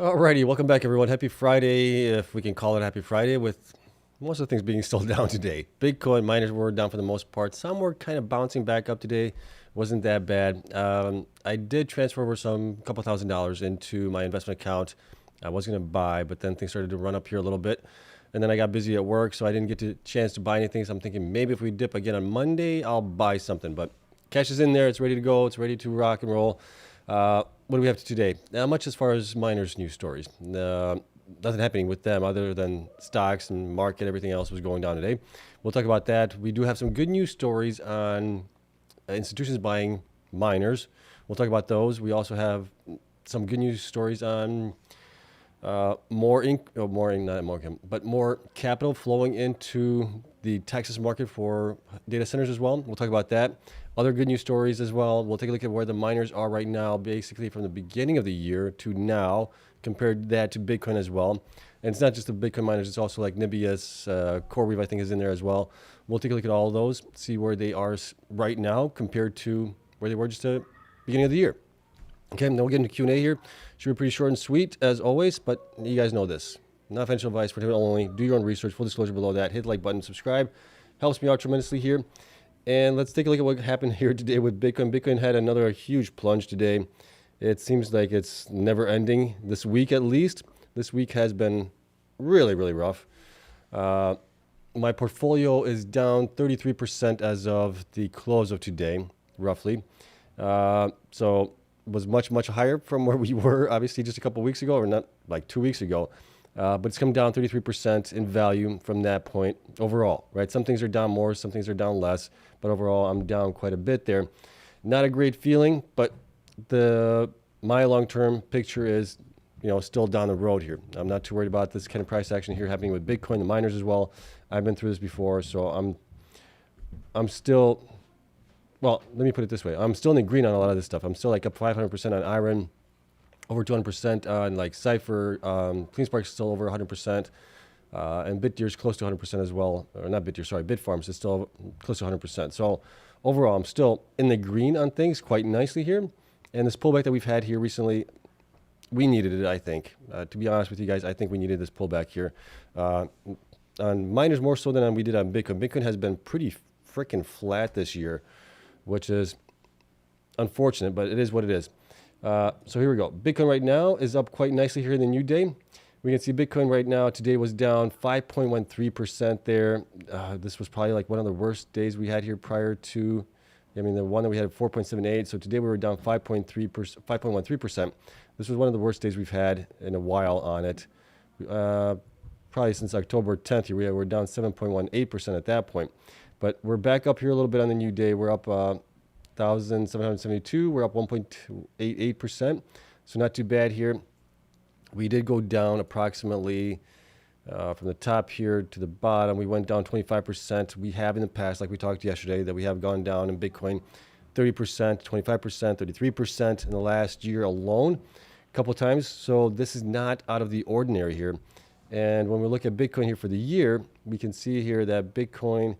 Alrighty, welcome back everyone. Happy Friday, if we can call it Happy Friday, with most of the things being still down today. Bitcoin miners were down for the most part. Some were kind of bouncing back up today. Wasn't that bad. I did transfer over some couple $1,000s into my investment account. I was going to buy, but then things started to run up here a little bit. And then I got busy at work, so I didn't get the chance to buy anything. So I'm thinking maybe if we dip again on Monday, I'll buy something. But cash is in there. It's ready to go. It's ready to rock and roll. What do we have today? Not much as far as miners' news stories. Nothing happening with them other than stocks and market. Everything else was going down today. We'll talk about that. We do have some good news stories on institutions buying miners. We'll talk about those. We also have some good news stories on more capital flowing into the Texas market for data centers as well. We'll talk about that. Other good news stories as well. We'll take a look at where the miners are right now, basically from the beginning of the year to now, compared that to Bitcoin as well. And it's not just the Bitcoin miners, it's also like Nibius, CoreWeave I think is in there as well. We'll take a look at all of those, see where they are right now compared to where they were just at the beginning of the year. Okay, then we'll get into Q&A here. Should be pretty short and sweet as always, but you guys know this. Not financial advice, for only. Do your own research. Full disclosure below that. Hit the like button, subscribe. Helps me out tremendously here. And let's take a look at what happened here today with Bitcoin. Bitcoin had another huge plunge today. It seems like it's never ending this week at least. This week has been really, really rough. My portfolio is down 33% as of the close of today, roughly. So was much, much higher from where we were, obviously, just a couple weeks ago, or not like 2 weeks ago. But it's come down 33% in value from that point overall, right? Some things are down more, some things are down less, but overall I'm down quite a bit there. Not a great feeling, but my long-term picture is, still down the road here. I'm not too worried about this kind of price action here happening with Bitcoin, the miners as well. I've been through this before, so I'm still, well, let me put it this way. I'm still in the green on a lot of this stuff. I'm still like up 500% on IREN. Over 200% on like Cypher, Cleanspark is still over 100%, and Bitdeer is close to 100% as well. Or not Bitdeer, sorry, Bitfarms is still close to 100%. So overall, I'm still in the green on things quite nicely here. And this pullback that we've had here recently, we needed it, I think. To be honest with you guys, I think we needed this pullback here. On miners more so than we did on Bitcoin. Bitcoin has been pretty freaking flat this year, which is unfortunate, but it is what it is. So here we go. Bitcoin right now is up quite nicely here in the new day. We can see Bitcoin right now today was down 5.13% there. This was probably like one of the worst days we had here prior to, the one that we had 4.78. So today we were down 5.13%. This was one of the worst days we've had in a while on it. Probably since October 10th here, we were down 7.18% at that point. But we're back up here a little bit on the new day. We're up 1,772. We're up 1.88%. So not too bad here. We did go down approximately from the top here to the bottom. We went down 25%. We have in the past, like we talked yesterday, that we have gone down in Bitcoin 30%, 25%, 33% in the last year alone, a couple of times. So this is not out of the ordinary here. And when we look at Bitcoin here for the year, we can see here that Bitcoin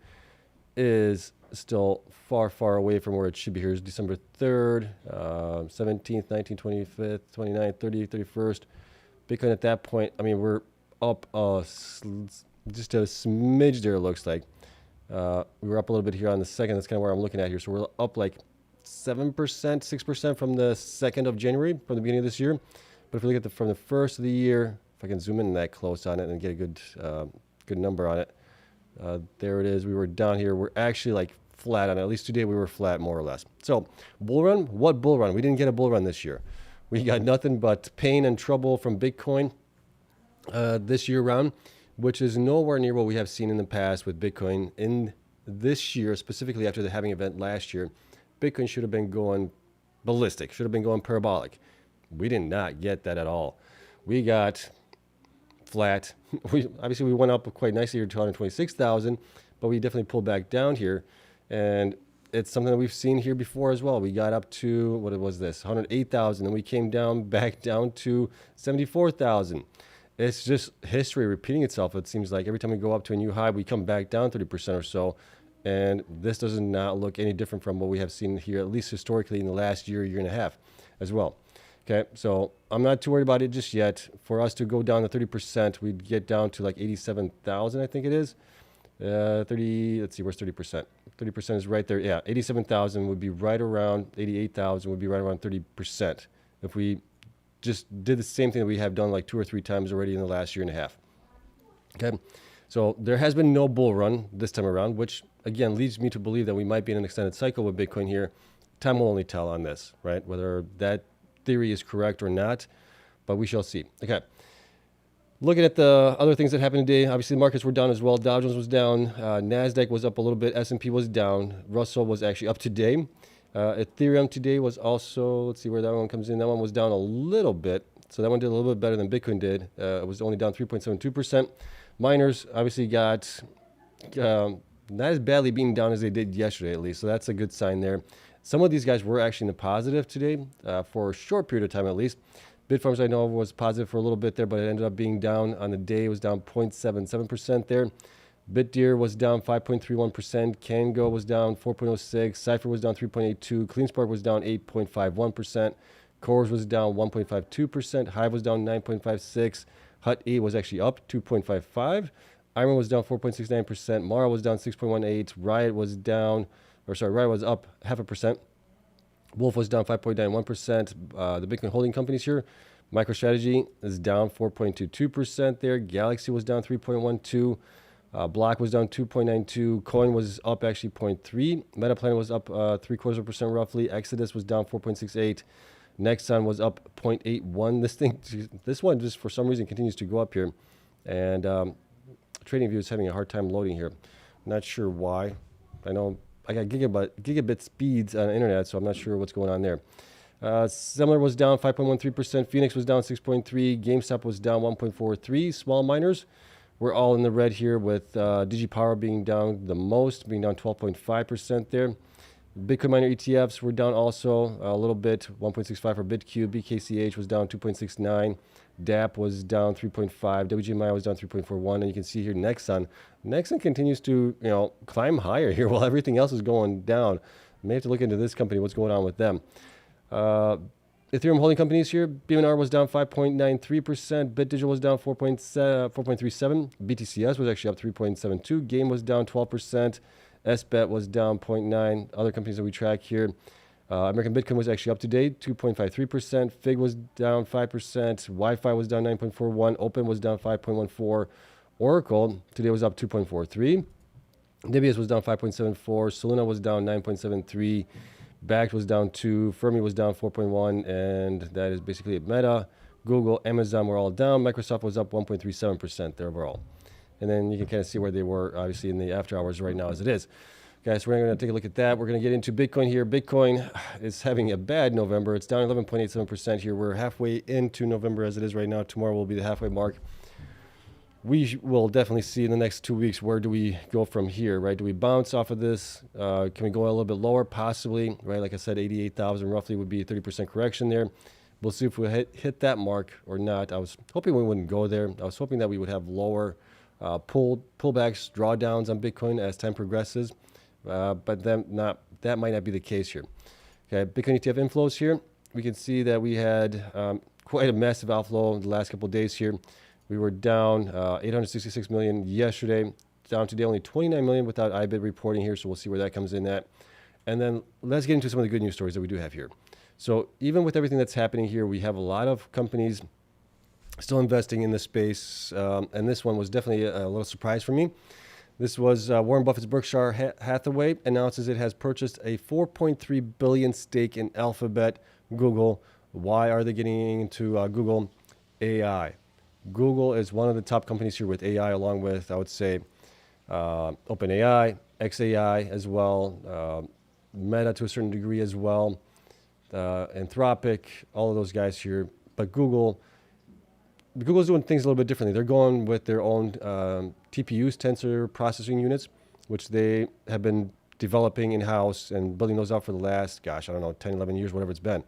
is still far, far away from where it should be. Here's December 3rd, 17th, 19th, 25th, 29th, 30th, 31st. Bitcoin at that point, we're up just a smidge there, it looks like. We were up a little bit here on the second. That's kind of where I'm looking at here. So we're up like 7%, 6% from the 2nd of January, from the beginning of this year. But if we look at from the first of the year, if I can zoom in that close on it and get a good number on it. There it is. We were down here. We're actually like flat on it. At least today we were flat more or less. So bull run, what bull run? We didn't get a bull run this year. We got nothing but pain and trouble from Bitcoin this year round, which is nowhere near what we have seen in the past with Bitcoin. In this year, specifically after the halving event last year, Bitcoin should have been going ballistic, should have been going parabolic. We did not get that at all. We got flat. We went up quite nicely here to 126,000, but we definitely pulled back down here, and it's something that we've seen here before as well. We got up to, what was this, 108,000, and we came back down to 74,000. It's just history repeating itself. It seems like every time we go up to a new high, we come back down 30% or so, and this does not look any different from what we have seen here, at least historically in the last year and a half as well. Okay, so I'm not too worried about it just yet. For us to go down to 30%, we'd get down to like 87,000, I think it is. 30, let's see, where's 30%? 30% is right there. Yeah, 87,000 would be right around, 88,000 would be right around 30% if we just did the same thing that we have done like 2 or 3 times already in the last year and a half. Okay, so there has been no bull run this time around, which again leads me to believe that we might be in an extended cycle with Bitcoin here. Time will only tell on this, right? Whether that theory is correct or not, but we shall see. Okay. Looking at the other things that happened today, obviously the markets were down as well. Dow Jones was down. NASDAQ was up a little bit. S&P was down. Russell was actually up today. Ethereum today was also, let's see where that one comes in. That one was down a little bit. So that one did a little bit better than Bitcoin did. It was only down 3.72%. Miners obviously got not as badly beaten down as they did yesterday, at least. So that's a good sign there. Some of these guys were actually in the positive today for a short period of time at least. Bitfarms I know was positive for a little bit there, but it ended up being down on the day. It was down 0.77% there. BitDeer was down 5.31%. Cango was down 4.06%. Cypher was down 3.82%. Cleanspark was down 8.51%. CORZ was down 1.52%. Hive was down 9.56%. HUT8 was actually up 2.55%. IREN was down 4.69%. Mara was down 6.18%. Riot was down, Riot was up 0.5%. Wolf was down 5.91%. The Bitcoin holding companies here, MicroStrategy is down 4.22% there. Galaxy was down 3.12%. Block was down 2.92%. Coin was up actually 0.3%. Metaplan was up 0.75% roughly. Exodus was down 4.68%. Nexon was up 0.81%. This one just for some reason continues to go up here. And TradingView is having a hard time loading here. Not sure why. I know I got gigabit speeds on the internet, so I'm not sure what's going on there. Similar was down 5.13%. Phoenix was down 6.3%. GameStop was down 1.43%. Small miners were all in the red here, with DigiPower being down the most, being down 12.5% there. Bitcoin miner ETFs were down also a little bit, 1.65 for BitQ. BKCH was down 2.69. DAP was down 3.5. WGMI was down 3.41. And you can see here Nexon continues to climb higher here while everything else is going down. May have to look into this company, what's going on with them. Ethereum holding companies here, BNR was down 5.93%. BitDigital was down 4.37%. BTCS was actually up 3.72%. Game was down 12%. SBET was down 0.9%. Other companies that we track here, American Bitcoin was actually up today, 2.53%. FIG was down 5%. Wi-Fi was down 9.41%. Open was down 5.14%. Oracle today was up 2.43%. Nibius was down 5.74%. Soluna was down 9.73%. Bakkt was down 2%. Fermi was down 4.1%. And that is basically it. Meta, Google, Amazon were all down. Microsoft was up 1.37% there overall. And then you can kind of see where they were, obviously, in the after hours right now as it is. Guys, we're going to take a look at that. We're going to get into Bitcoin here. Bitcoin is having a bad November. It's down 11.87% here. We're halfway into November as it is right now. Tomorrow will be the halfway mark. We will definitely see in the next 2 weeks, where do we go from here, right? Do we bounce off of this? Can we go a little bit lower? Possibly, right? Like I said, 88,000 roughly would be a 30% correction there. We'll see if we hit that mark or not. I was hoping we wouldn't go there. I was hoping that we would have lower pullbacks, drawdowns on Bitcoin as time progresses. But that might not be the case here. Okay, Bitcoin ETF inflows here. We can see that we had quite a massive outflow in the last couple of days here. We were down 866 million yesterday, down today only 29 million without IBIT reporting here. So we'll see where that comes in at. And then let's get into some of the good news stories that we do have here. So even with everything that's happening here, we have a lot of companies still investing in this space. And this one was definitely a little surprise for me. This was Warren Buffett's Berkshire Hathaway announces it has purchased a 4.3 billion stake in Alphabet, Google. Why are they getting into Google? AI. Google is one of the top companies here with AI, along with, I would say, OpenAI, XAI as well, Meta to a certain degree as well, Anthropic, all of those guys here. But Google's doing things a little bit differently. They're going with their own TPUs, tensor processing units, which they have been developing in-house and building those out for the last, 10, 11 years, whatever it's been.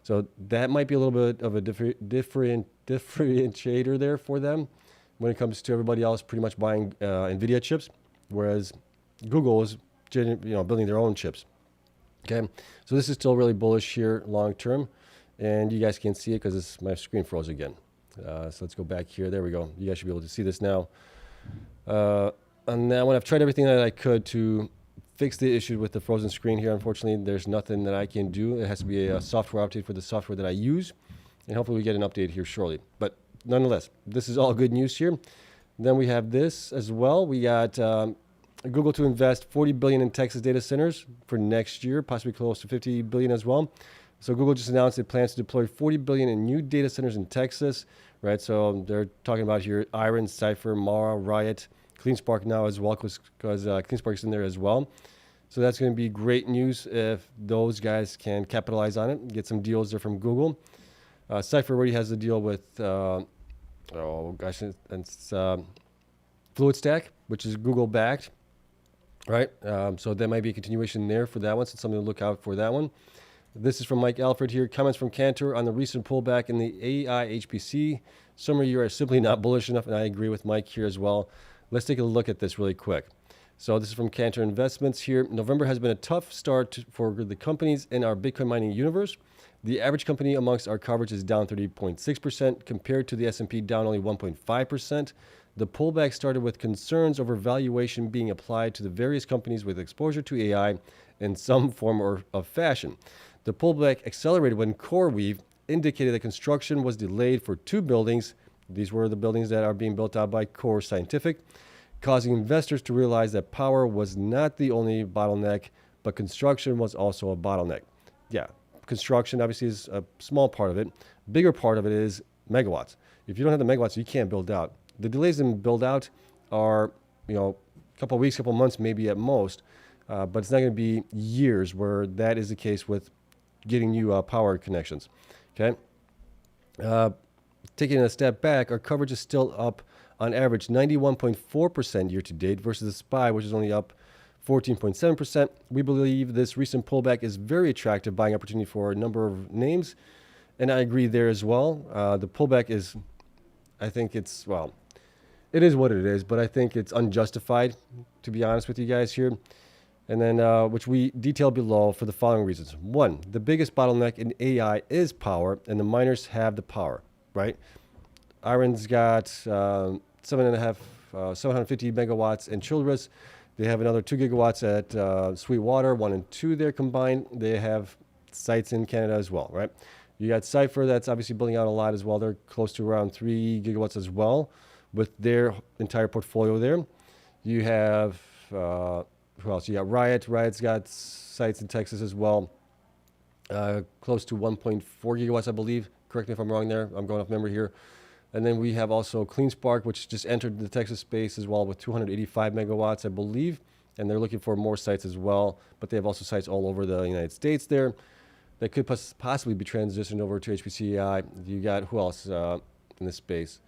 So that might be a little bit of a differentiator there for them when it comes to everybody else pretty much buying NVIDIA chips, whereas Google is building their own chips. Okay, so this is still really bullish here long term. And you guys can't see it because my screen froze again. So let's go back here. There we go. You guys should be able to see this now. On that one, I've tried everything that I could to fix the issue with the frozen screen here. Unfortunately, there's nothing that I can do. It has to be a software update for the software that I use. And hopefully we get an update here shortly. But nonetheless, this is all good news here. Then we have this as well. We got Google to invest $40 billion in Texas data centers for next year, possibly close to $50 billion as well. So Google just announced it plans to deploy $40 billion in new data centers in Texas, right? So they're talking about here IREN, Cipher, Mara, Riot, Cleanspark now as well, because Cleanspark is in there as well. So that's going to be great news if those guys can capitalize on it, get some deals there from Google. Cipher already has a deal with, it's FluidStack, which is Google backed, right? So there might be a continuation there for that one, so it's something to look out for that one. This is from Mike Alfred here. Comments from Cantor on the recent pullback in the AI HPC. Some of you are simply not bullish enough, and I agree with Mike here as well. Let's take a look at this really quick. So this is from Cantor Investments here. November has been a tough start for the companies in our Bitcoin mining universe. The average company amongst our coverage is down 30.6% compared to the S&P down only 1.5%. The pullback started with concerns over valuation being applied to the various companies with exposure to AI in some form or of fashion. The pullback accelerated when CoreWeave indicated that construction was delayed for 2 buildings. These were the buildings that are being built out by Core Scientific, causing investors to realize that power was not the only bottleneck, but construction was also a bottleneck. Yeah, construction obviously is a small part of it. Bigger part of it is megawatts. If you don't have the megawatts, you can't build out. The delays in build out are, a couple of weeks, couple of months, maybe at most, but it's not going to be years where that is the case with getting you power connections. Okay. Taking a step back, our coverage is still up on average 91.4% year to date versus the SPY, which is only up 14.7%. We believe this recent pullback is very attractive buying opportunity for a number of names, and I agree there as well. The pullback is, I think it's, well, it is what it is, but I think it's unjustified, to be honest with you guys here. And then, which we detail below for the following reasons. One, the biggest bottleneck in AI is power, and the miners have the power, right? IREN's got 750 megawatts in Childress. They have another 2 gigawatts at Sweetwater, 1 and 2 there combined. They have sites in Canada as well, right? You got Cipher that's obviously building out a lot as well. They're close to around 3 gigawatts as well with their entire portfolio there. You have... who else? You got Riot. Riot's got sites in Texas as well. Close to 1.4 gigawatts, I believe. Correct me if I'm wrong there. I'm going off memory here. And then we have also Cleanspark, which just entered the Texas space as well with 285 megawatts, I believe. And they're looking for more sites as well. But they have also sites all over the United States there that could possibly be transitioned over to HPC-AI. You got, who else in this space?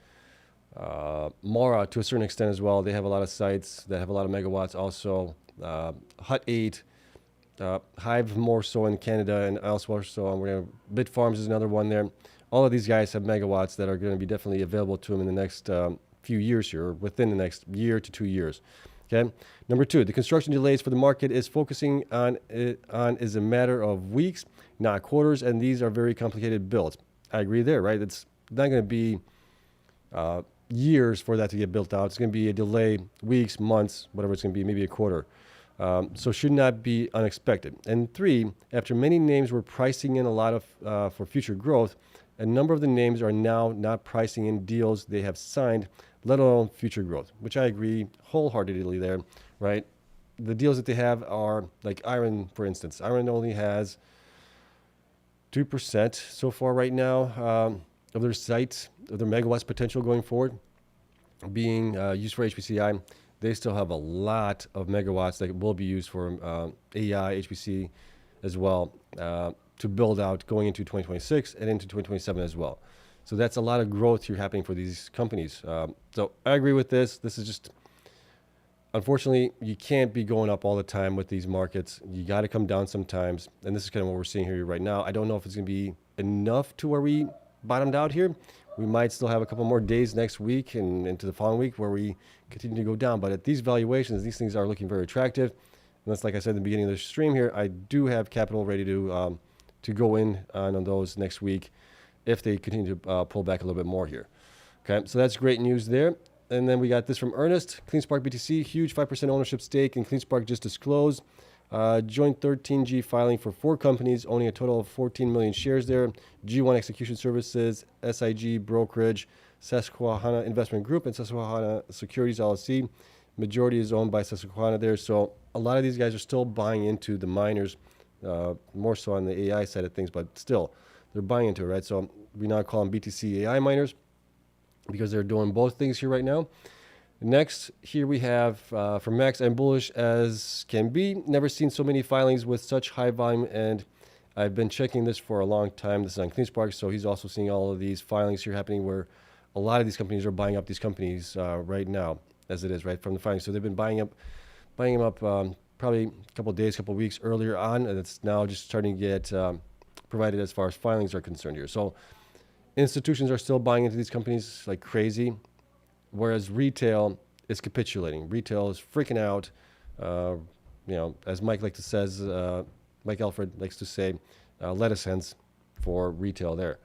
Mara, to a certain extent as well. They have a lot of sites that have a lot of megawatts also. Hut 8, Hive more so in Canada and elsewhere. So Bitfarms is another one there. All of these guys have megawatts that are going to be definitely available to them in the next few years here, or within the next year to 2 years. Okay. Number 2, the construction delays for the market is focusing on is a matter of weeks, not quarters, and these are very complicated builds. I agree there, right? It's not going to be years for that to get built out. It's going to be a delay, weeks, months, whatever it's going to be, maybe a quarter. So should not be unexpected. And 3, after many names were pricing in a lot of for future growth, a number of the names are now not pricing in deals they have signed, let alone future growth, which I agree wholeheartedly there, right? The deals that they have are like IREN, for instance. IREN only has 2% so far right now of their sites, of their megawatts potential going forward being used for HPC-AI. They still have a lot of megawatts that will be used for AI, HPC as well to build out going into 2026 and into 2027 as well. So that's a lot of growth here happening for these companies. So I agree with this. This is just, unfortunately, you can't be going up all the time with these markets. You got to come down sometimes. And this is kind of what we're seeing here right now. I don't know if it's going to be enough to where we bottomed out here. We might still have a couple more days next week and into the following week where we continue to go down. But at these valuations, these things are looking very attractive. And that's like I said in the beginning of the stream here, I do have capital ready to to go in on those next week if they continue to pull back a little bit more here. Okay, so that's great news there. And then we got this from Ernest. Cleanspark BTC, huge 5% ownership stake in Cleanspark just disclosed. Joint 13G filing for 4 companies, owning a total of 14 million shares there. G1 Execution Services, SIG Brokerage, Susquehanna Investment Group, and Susquehanna Securities LLC. Majority is owned by Susquehanna there. So a lot of these guys are still buying into the miners, more so on the AI side of things, but still, they're buying into it, right? So we now call them BTC AI miners because they're doing both things here right now. Next, here we have from Max, I'm bullish as can be. Never seen so many filings with such high volume, and I've been checking this for a long time. This is on Cleanspark, so he's also seeing all of these filings here happening where a lot of these companies are buying up these companies right now, as it is, right, from the filings. So they've been buying them up probably a couple of days, couple of weeks earlier on, and it's now just starting to get provided as far as filings are concerned here. So institutions are still buying into these companies like crazy, whereas retail is capitulating. Retail is freaking out. As Mike Mike Alfred likes to say, let us hence for retail there.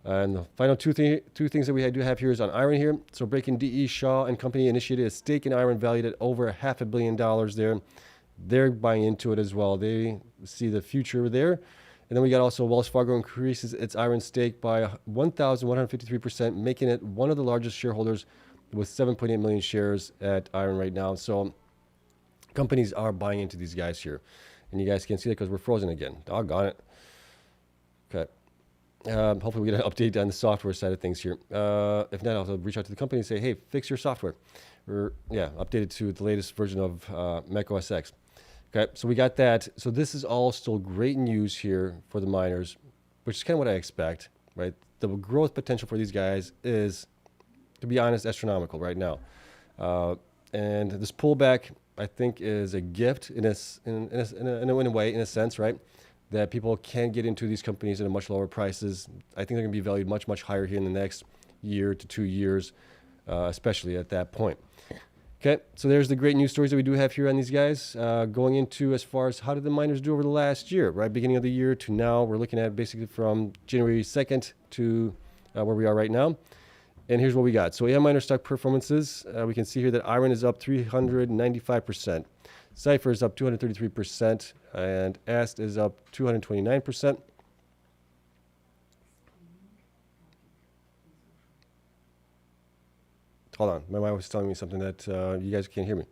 And the final two things that we do have here is on IREN here. So breaking DE Shaw and Company initiated a stake in IREN valued at over $500 million there. They're buying into it as well. They see the future there. And then we got also Wells Fargo increases its IREN stake by 1,153%, making it one of the largest shareholders with 7.8 million shares at IREN right now. So companies are buying into these guys here. And you guys can't see that because we're frozen again. Doggone it. Okay. Hopefully we get an update on the software side of things here. If not, I'll reach out to the company and say, hey, fix your software. Or, update it to the latest version of Mac OS X. Okay, so we got that. So this is all still great news here for the miners, which is kind of what I expect, right? The growth potential for these guys is, to be honest, astronomical right now. And this pullback, I think, is a gift in a way, in a sense, right? That people can get into these companies at a much lower prices. I think they're going to be valued much, much higher here in the next year to 2 years, especially at that point. Okay, so there's the great news stories that we do have here on these guys. Going into as far as how did the miners do over the last year, right? Beginning of the year to now, we're looking at basically from January 2nd to where we are right now. And here's what we got. So AI miner stock performances, we can see here that IREN is up 395%. Cypher is up 233%, and AST is up 229%. Hold on, my wife was telling me something that you guys can't hear me.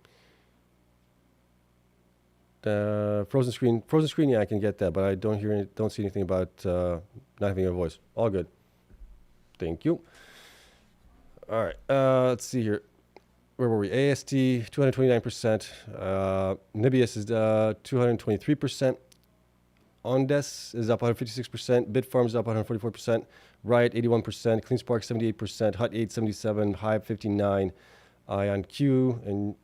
Frozen screen, yeah, I can get that, but I don't see anything about not having a voice. All good. Thank you. All right, let's see here. Where were we? AST 229%. Nibius is 223%. Ondes is up 156%. Bitfarms is up 144%. Riot 81%. Cleanspark 78%. Hut 8 77%. Hive 59%. IonQ and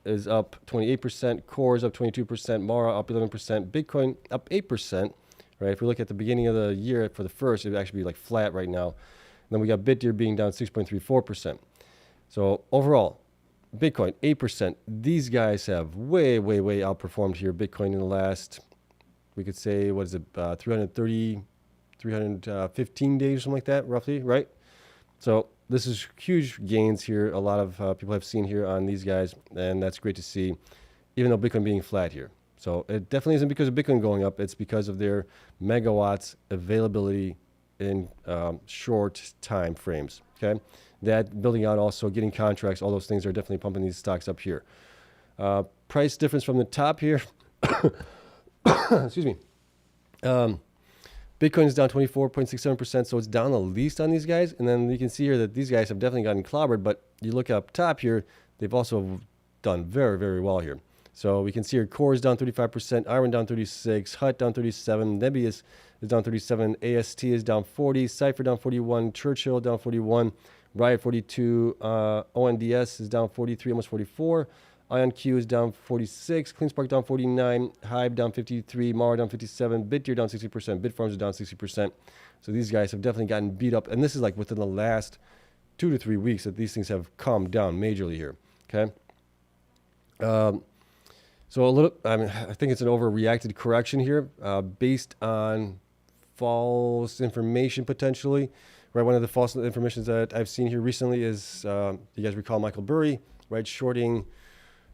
is up 28%. CORZ up 22%. Mara up 11%. Bitcoin up 8%. Right. If we look at the beginning of the year for the first, it would actually be like flat right now. And then we got BitDeer being down 6.34%. So overall, Bitcoin 8%. These guys have way outperformed here. Bitcoin in the last, we could say, what is it, 315 days or something like that, roughly, right? So this is huge gains here. A lot of people have seen here on these guys, and that's great to see, even though Bitcoin being flat here. So it definitely isn't because of Bitcoin going up. It's because of their megawatts availability in short time frames, okay? That building out, also getting contracts, all those things are definitely pumping these stocks up here. Price difference from the top here. Excuse me. Bitcoin is down 24.67%, so it's down the least on these guys. And then you can see here that these guys have definitely gotten clobbered, but you look up top here, they've also done very well here. So we can see here, CORZ down 35%, IREN down 36%, Hut down 37%, Nebius is down 37%, AST is down 40%, Cypher down 41%, Churchill down 41%, Riot 42%, ONDS is down 43%, almost 44%, IonQ is down 46%, Cleanspark down 49%, Hive down 53%, Mara down 57%, BitDeer down 60%, Bitfarms is down 60%. So these guys have definitely gotten beat up, and this is like within the last 2 to 3 weeks that these things have calmed down majorly here, okay? So I think it's an overreacted correction here based on false information potentially, right? One of the false informations that I've seen here recently is, you guys recall Michael Burry, right? Shorting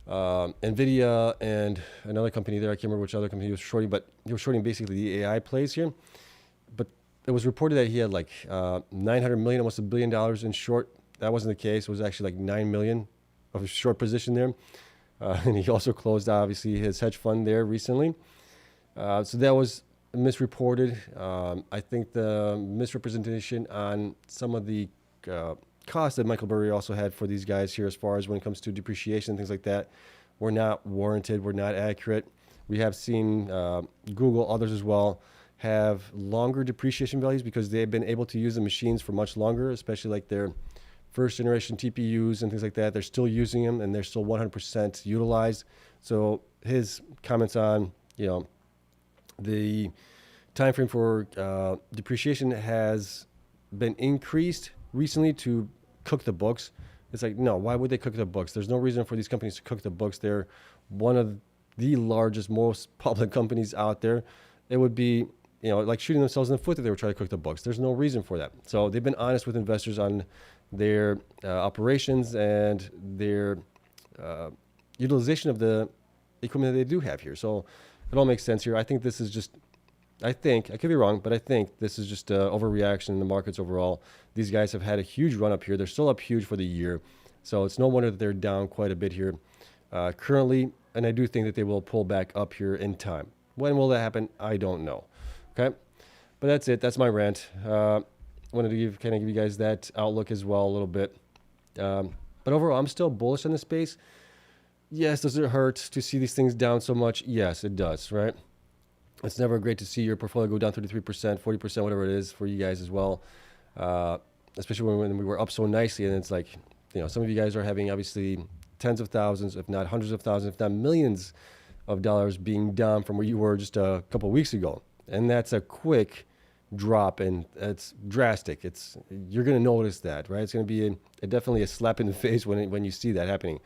NVIDIA and another company there. I can't remember which other company he was shorting, but he was shorting basically the AI plays here. But it was reported that he had like 900 million, almost $1 billion in short. That wasn't the case. It was actually like 9 million of a short position there. And he also closed, obviously, his hedge fund there recently. So that was misreported. I think the misrepresentation on some of the costs that Michael Burry also had for these guys here, as far as when it comes to depreciation and things like that, were not warranted, were not accurate. We have seen Google, others as well, have longer depreciation values because they've been able to use the machines for much longer, especially like their first generation TPUs and things like that. They're still using them and they're still 100% utilized. So his comments on, the time frame for depreciation has been increased recently to cook the books. It's like, no, why would they cook the books? There's no reason for these companies to cook the books. They're one of the largest, most public companies out there. It would be, like shooting themselves in the foot that they were trying to cook the books. There's no reason for that. So they've been honest with investors on their operations and their utilization of the equipment that they do have here. So it all makes sense here. I think this is just, I could be wrong, but I think this is just an overreaction in the markets overall. These guys have had a huge run up here. They're still up huge for the year. So it's no wonder that they're down quite a bit here currently. And I do think that they will pull back up here in time. When will that happen? I don't know. Okay. But that's it. That's my rant. Wanted to give you guys that outlook as well a little bit. But overall, I'm still bullish on the space. Yes, does it hurt to see these things down so much? Yes, it does, right? It's never great to see your portfolio go down 33%, 40%, whatever it is for you guys as well. Especially when we were up so nicely. And it's like, some of you guys are having obviously tens of thousands, if not hundreds of thousands, if not millions of dollars being down from where you were just a couple of weeks ago. And that's a quick drop, and it's drastic. You're going to notice that, right? It's going to be definitely a slap in the face when you see that happening.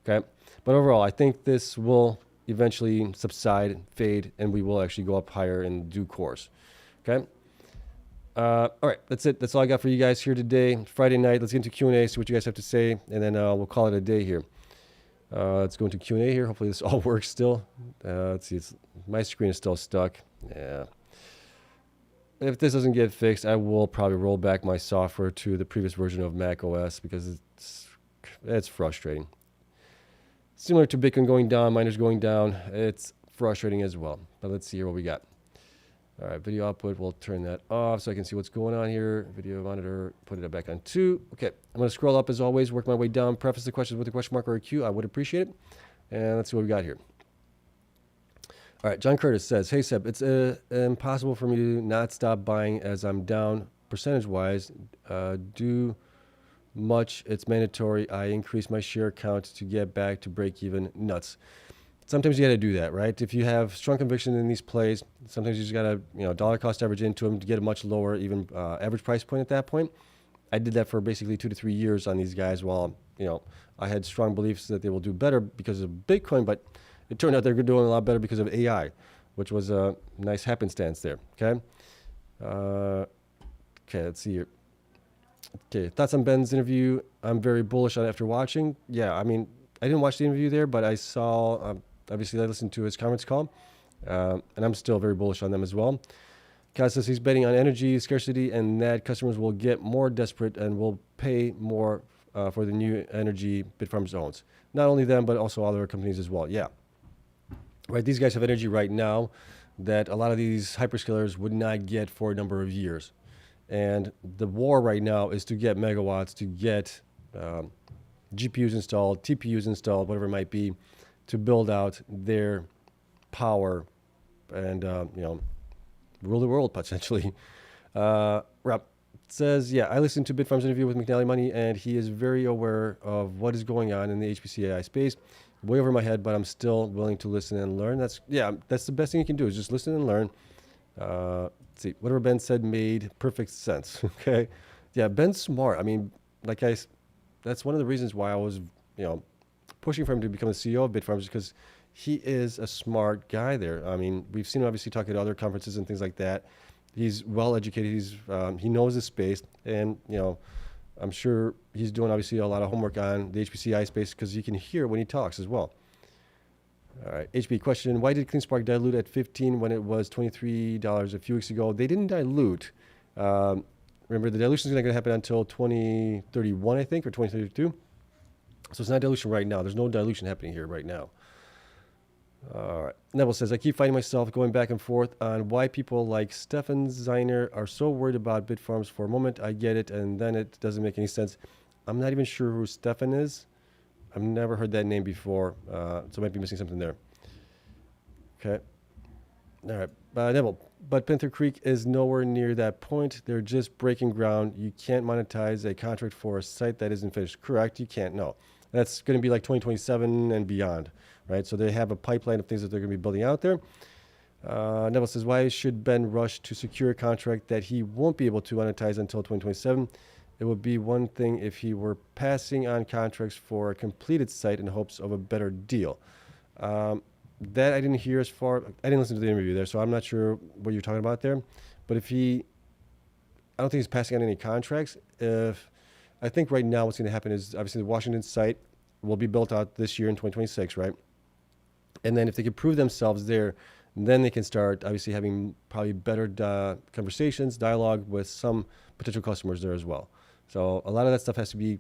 Okay. But overall, I think this will eventually subside, fade, and we will actually go up higher in due course. Okay. All right. That's it. That's all I got for you guys here today. Friday night. Let's get into Q&A, see what you guys have to say, and then we'll call it a day here. Let's go into Q&A here. Hopefully this all works still. Let's see. My screen is still stuck. Yeah. If this doesn't get fixed, I will probably roll back my software to the previous version of Mac OS because it's frustrating. Similar to Bitcoin going down, miners going down, it's frustrating as well. But let's see here what we got. All right, video output, we'll turn that off so I can see what's going on here. Video monitor, put it back on 2. Okay, I'm going to scroll up as always, work my way down, preface the questions with a question mark or a Q. I would appreciate it. And let's see what we got here. All right, John Curtis says, hey, Seb, it's impossible for me to not stop buying as I'm down percentage-wise. Do much, it's mandatory. I increase my share count to get back to break even. Nuts. Sometimes you got to do that, right? If you have strong conviction in these plays, sometimes you just got to, dollar cost average into them to get a much lower, even average price point at that point. I did that for basically 2 to 3 years on these guys while, I had strong beliefs that they will do better because of Bitcoin, but it turned out they're doing a lot better because of AI, which was a nice happenstance there. Okay. Okay. Let's see here. Okay. Thoughts on Ben's interview. I'm very bullish on it after watching. Yeah. I mean, I didn't watch the interview there, but I saw, obviously I listened to his conference call, and I'm still very bullish on them as well. Kaz says he's betting on energy scarcity and that customers will get more desperate and will pay more for the new energy Bitfarms owns. Not only them, but also other companies as well. Yeah. Right, these guys have energy right now that a lot of these hyperscalers would not get for a number of years. And the war right now is to get megawatts, to get GPUs installed, TPUs installed, whatever it might be, to build out their power and, rule the world potentially. Rob says, yeah, I listened to Bitfarms' interview with McNally Money, and he is very aware of what is going on in the HPC AI space. Way over my head, but I'm still willing to listen and learn. That's the best thing you can do is just listen and learn. Let's see, whatever Ben said made perfect sense. Okay, yeah, Ben's smart. I mean, that's one of the reasons why I was, pushing for him to become the CEO of Bitfarms because he is a smart guy there. I mean, we've seen him obviously talking at other conferences and things like that, He's well educated. He knows the space, and I'm sure he's doing obviously a lot of homework on the HPCI space because you can hear when he talks as well. All right, HB question: why did Cleanspark dilute at 15 when it was $23 a few weeks ago? They didn't dilute. Remember, the dilution is not going to happen until 2031, I think, or 2032. So it's not dilution right now. There's no dilution happening here right now. All right. Neville says, I keep finding myself going back and forth on why people like Stefan Zeiner are so worried about Bitfarms. For a moment, I get it, and then it doesn't make any sense. I'm not even sure who Stefan is. I've never heard that name before, so I might be missing something there. Okay. All right. Neville, but Panther Creek is nowhere near that point. They're just breaking ground. You can't monetize a contract for a site that isn't finished. Correct. You can't. No. That's going to be like 2027 and beyond, right? So they have a pipeline of things that they're going to be building out there. Neville says, why should Ben rush to secure a contract that he won't be able to monetize until 2027? It would be one thing if he were passing on contracts for a completed site in hopes of a better deal. That I didn't hear I didn't listen to the interview there, so I'm not sure what you're talking about there. But I don't think he's passing on any contracts. I think right now what's going to happen is obviously the Washington site will be built out this year in 2026, right? And then if they can prove themselves there, then they can start obviously having probably better conversations, dialogue with some potential customers there as well. So a lot of that stuff has to be,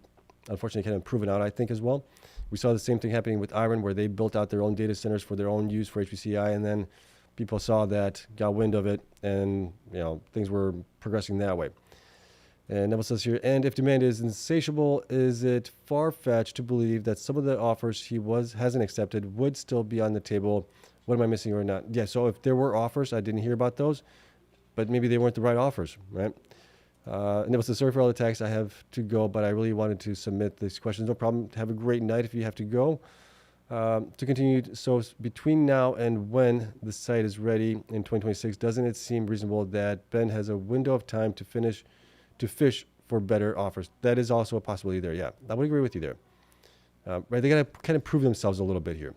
unfortunately, kind of proven out, I think, as well. We saw the same thing happening with IREN, where they built out their own data centers for their own use for HPCI, and then people saw that, got wind of it, and things were progressing that way. And Neville says here, and if demand is insatiable, is it far-fetched to believe that some of the offers he hasn't accepted would still be on the table? What am I missing or not? Yeah, so if there were offers, I didn't hear about those, but maybe they weren't the right offers, right? Neville says, sorry for all the tags I have to go, but I really wanted to submit these questions. No problem. Have a great night if you have to go. To continue, so between now and when the site is ready in 2026, doesn't it seem reasonable that Ben has a window of time to fish for better offers? That is also a possibility there. Yeah, I would agree with you there. Right, they got to kind of prove themselves a little bit here.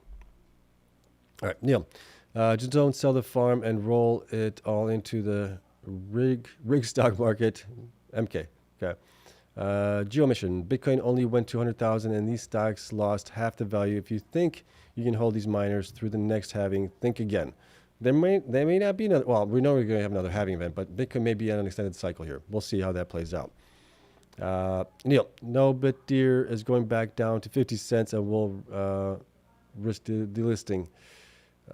All right, Neil, just don't sell the farm and roll it all into the rig stock market. MK. Okay. Geo mission. Bitcoin only went 200,000 and these stocks lost half the value. If you think you can hold these miners through the next halving, think again. There may not be another, well, we know we're going to have another halving event, but Bitcoin may be on an extended cycle here. We'll see how that plays out. Neil, no, BitDeer is going back down to 50 cents and will risk delisting.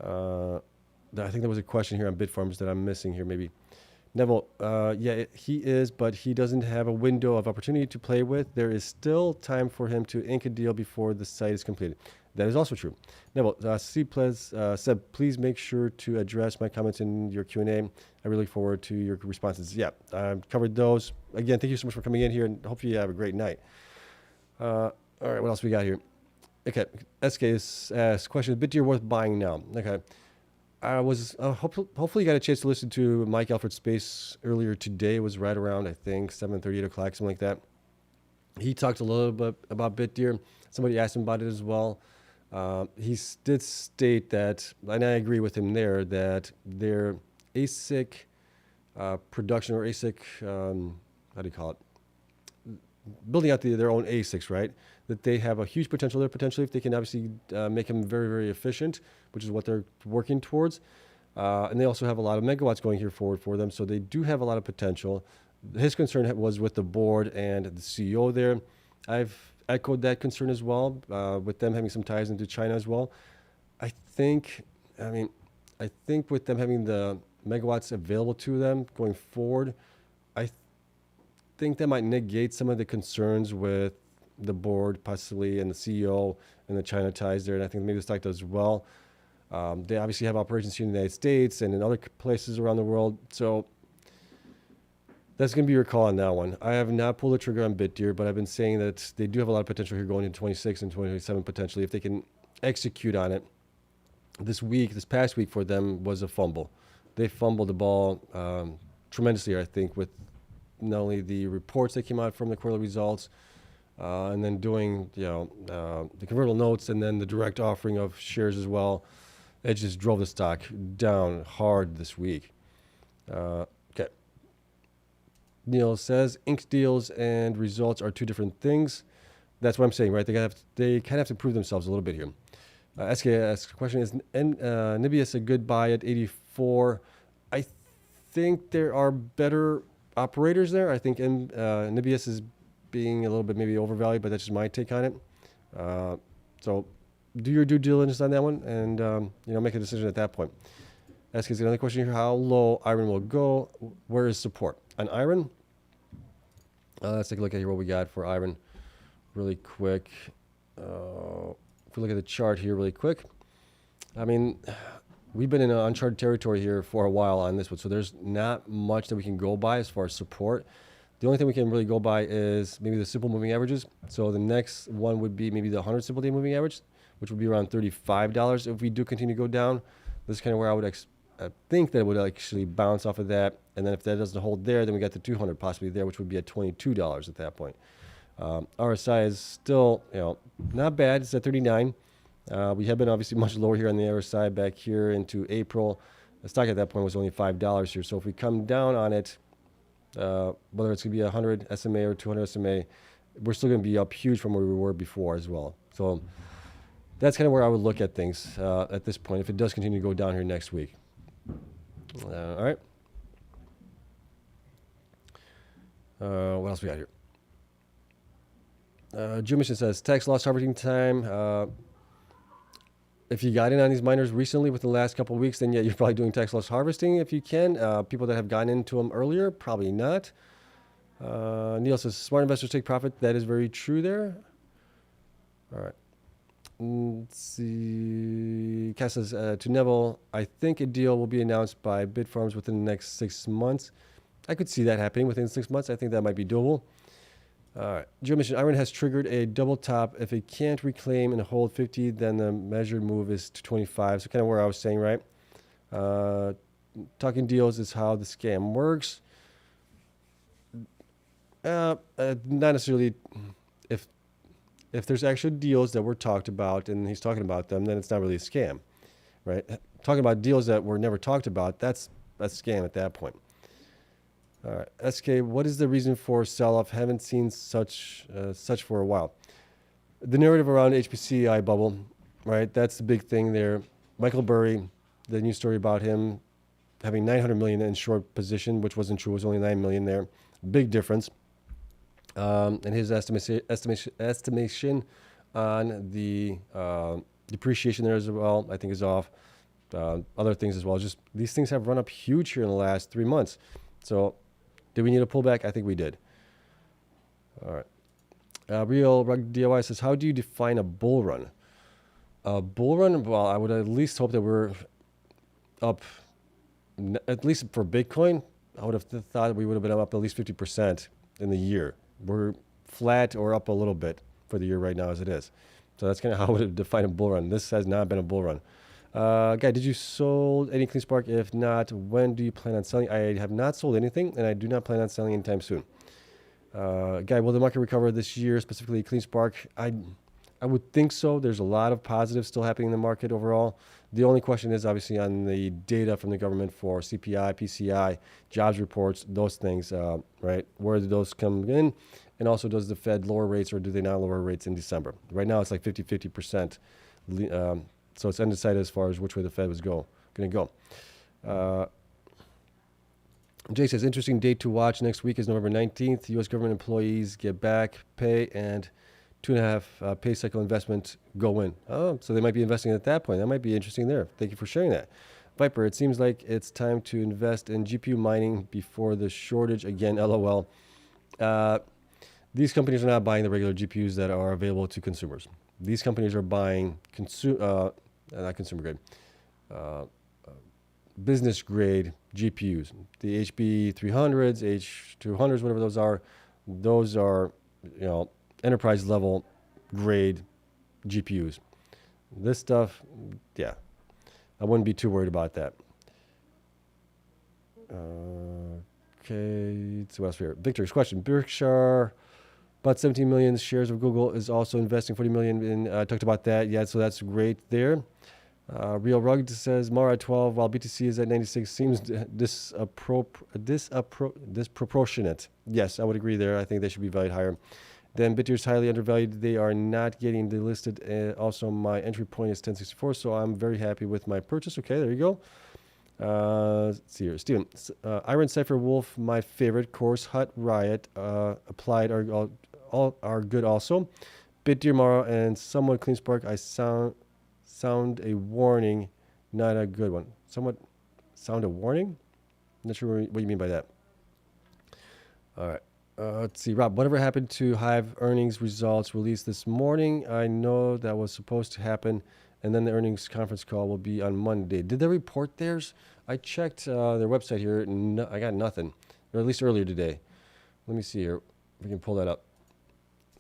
I think there was a question here on Bitfarms that I'm missing here maybe. Neville, yeah, he is, but he doesn't have a window of opportunity to play with. There is still time for him to ink a deal before the site is completed. That is also true. Neville, Seb, please make sure to address my comments in your Q&A. I really look forward to your responses. Yeah, I've covered those. Again, thank you so much for coming in here, and hopefully you have a great night. All right, what else we got here? Okay, SK asks, question, BitDeer worth buying now? Okay. I was hopefully you got a chance to listen to Mike Alfred's space earlier today. It was right around, I think, 7:30, 8 o'clock, something like that. He talked a little bit about BitDeer. Somebody asked him about it as well. He did state that, and I agree with him there, that their ASIC production or ASIC, how do you call it? Building out their own ASICs, right? That they have a huge potential there, potentially, if they can obviously make them very, very efficient, which is what they're working towards. And they also have a lot of megawatts going here forward for them, so they do have a lot of potential. His concern was with the board and the CEO there. I've echoed that concern as well, with them having some ties into China as well. I think with them having the megawatts available to them going forward, I think that might negate some of the concerns with the board possibly and the CEO and the China ties there, and I think maybe the stock does well. They obviously have operations here in the United States and in other places around the world, so that's going to be your call on that one. I have not pulled the trigger on BitDeer, but I've been saying that they do have a lot of potential here going into 26 and 2027 potentially if they can execute on it. This past week for them was a fumble. They fumbled the ball tremendously, I think, with not only the reports that came out from the quarterly results, and then doing the convertible notes and then the direct offering of shares as well. It just drove the stock down hard this week. Okay, Neil says ink deals and results are two different things. That's what I'm saying, right? They kind of have to prove themselves a little bit here. SK asks a question: is Nibius a good buy at 84? I think there are better operators there. I think Nibius is being a little bit maybe overvalued, but that's just my take on it. So do your due diligence on that one, and make a decision at that point. Asking another question here: how low IREN will go? Where is support on IREN? Let's take a look at here what we got for IREN, really quick. If we look at the chart here, really quick, I mean, we've been in uncharted territory here for a while on this one, so there's not much that we can go by as far as support. The only thing we can really go by is maybe the simple moving averages. So the next one would be maybe the 100 simple day moving average, which would be around $35 if we do continue to go down. This is kind of where I would think that it would actually bounce off of that. And then if that doesn't hold there, then we got the 200 possibly there, which would be at $22 at that point. RSI is still, not bad. It's at 39. We have been obviously much lower here on the RSI back here into April. The stock at that point was only $5 here. So if we come down on it, whether it's going to be 100 SMA or 200 SMA, we're still going to be up huge from where we were before as well. So that's kind of where I would look at things at this point if it does continue to go down here next week. All right. What else we got here? Jim Mission says tax loss harvesting time. If you got in on these miners recently within the last couple of weeks, then yeah, you're probably doing tax loss harvesting if you can. People that have gotten into them earlier, probably not. Neil says smart investors take profit. That is very true there. All right. Let's see. Cass says to Neville, I think a deal will be announced by Bitfarms within the next 6 months. I could see that happening within 6 months. I think that might be doable. All right. Joe mentioned IREN has triggered a double top. If it can't reclaim and hold 50, then the measured move is to 25. So kind of where I was saying, right? Talking deals is how the scam works. Not necessarily. If there's actual deals that were talked about and he's talking about them, then it's not really a scam, right? Talking about deals that were never talked about, that's a scam at that point. All right, SK, what is the reason for sell-off? Haven't seen such for a while. The narrative around HPCI bubble, right? That's the big thing there. Michael Burry, the news story about him having 900 million in short position, which wasn't true. It was only 9 million there. Big difference. And his estimation on the depreciation there as well, I think is off. Other things as well. Just these things have run up huge here in the last 3 months. So did we need a pullback? I think we did. All right. Real Rug DIY says, how do you define a bull run? A bull run, well, I would at least hope that we're up, at least for Bitcoin, I would have thought we would have been up at least 50% in the year. We're flat or up a little bit for the year right now as it is. So that's kind of how I would have defined a bull run. This has not been a bull run. Guy, did you sold any Cleanspark? If not, when do you plan on selling? I have not sold anything, and I do not plan on selling anytime soon. Guy, will the market recover this year, specifically Cleanspark? I would think so. There's a lot of positives still happening in the market overall. The only question is obviously on the data from the government for CPI, PCI, jobs reports, those things, right? Where do those come in? And also, does the Fed lower rates or do they not lower rates in December? Right now, it's like 50%. So it's undecided as far as which way the Fed was going to go. Jay says, interesting date to watch next week is November 19th. U.S. government employees get back pay and 2.5 pay cycle investment go in. Oh, so they might be investing at that point. That might be interesting there. Thank you for sharing that. Viper, it seems like it's time to invest in GPU mining before the shortage again, LOL. These companies are not buying the regular GPUs that are available to consumers. These companies are buying not consumer grade, business grade GPUs. The HB300s, H200s, whatever those are, enterprise level grade GPUs. This stuff, yeah, I wouldn't be too worried about that. Okay, so what else here? Victor's question. Berkshire, about 17 million shares of Google, is also investing 40 million in, talked about that. Yeah, so that's great there. Real Rugged says Mara at 12 while BTC is at 96 seems disproportionate. Yes, I would agree there. I think they should be valued higher. Then Bitter is highly undervalued. They are not getting delisted. Also, my entry point is 1064, so I'm very happy with my purchase. Okay, there you go. Let's see here. Steven, IREN, Cypher, Wolf, my favorite. CORZ, Hut, Riot, Applied are all are good also. Bitdeer, Mara, and somewhat Cleanspark. I sound a warning, not a good one. Somewhat sound a warning? I'm not sure what you mean by that. All right. Let's see, Rob, whatever happened to Hive earnings results released this morning? I know that was supposed to happen, and then the earnings conference call will be on Monday. Did they report theirs? I checked their website here, and I got nothing, or at least earlier today. Let me see here. We can pull that up.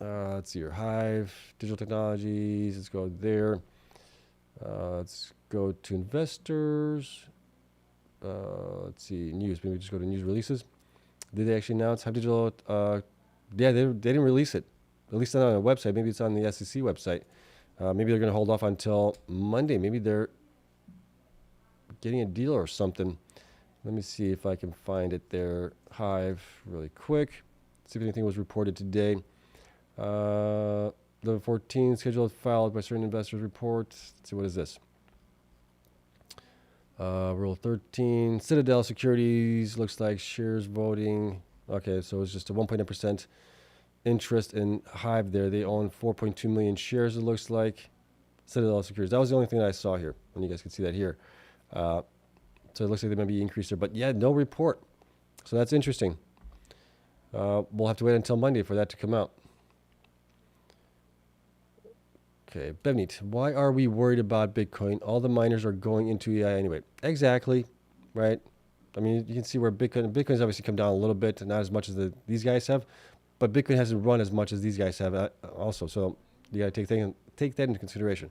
Let's see here. Hive, Digital Technologies. Let's go there. Let's go to investors. Let's see, news. Maybe just go to news releases. Did they actually announce Hive Digital? Yeah, they didn't release it. At least not on their website. Maybe it's on the SEC website. Maybe they're going to hold off until Monday. Maybe they're getting a deal or something. Let me see if I can find it there. Hive, really quick. See if anything was reported today. The 14 scheduled filed by certain investors report. Let's see, what is this? Rule 13, Citadel Securities, looks like shares voting. Okay, so it's just a 1.9% interest in Hive there. They own 4.2 million shares, it looks like. Citadel Securities. That was the only thing that I saw here, and you guys can see that here. So it looks like they might be increased there, but yeah, no report. So that's interesting. We'll have to wait until Monday for that to come out. Okay, Bevneet, why are we worried about Bitcoin? All the miners are going into AI anyway. Exactly, right? I mean, you can see where Bitcoin's obviously come down a little bit, not as much as these guys have, but Bitcoin hasn't run as much as these guys have also. So you got to take that into consideration.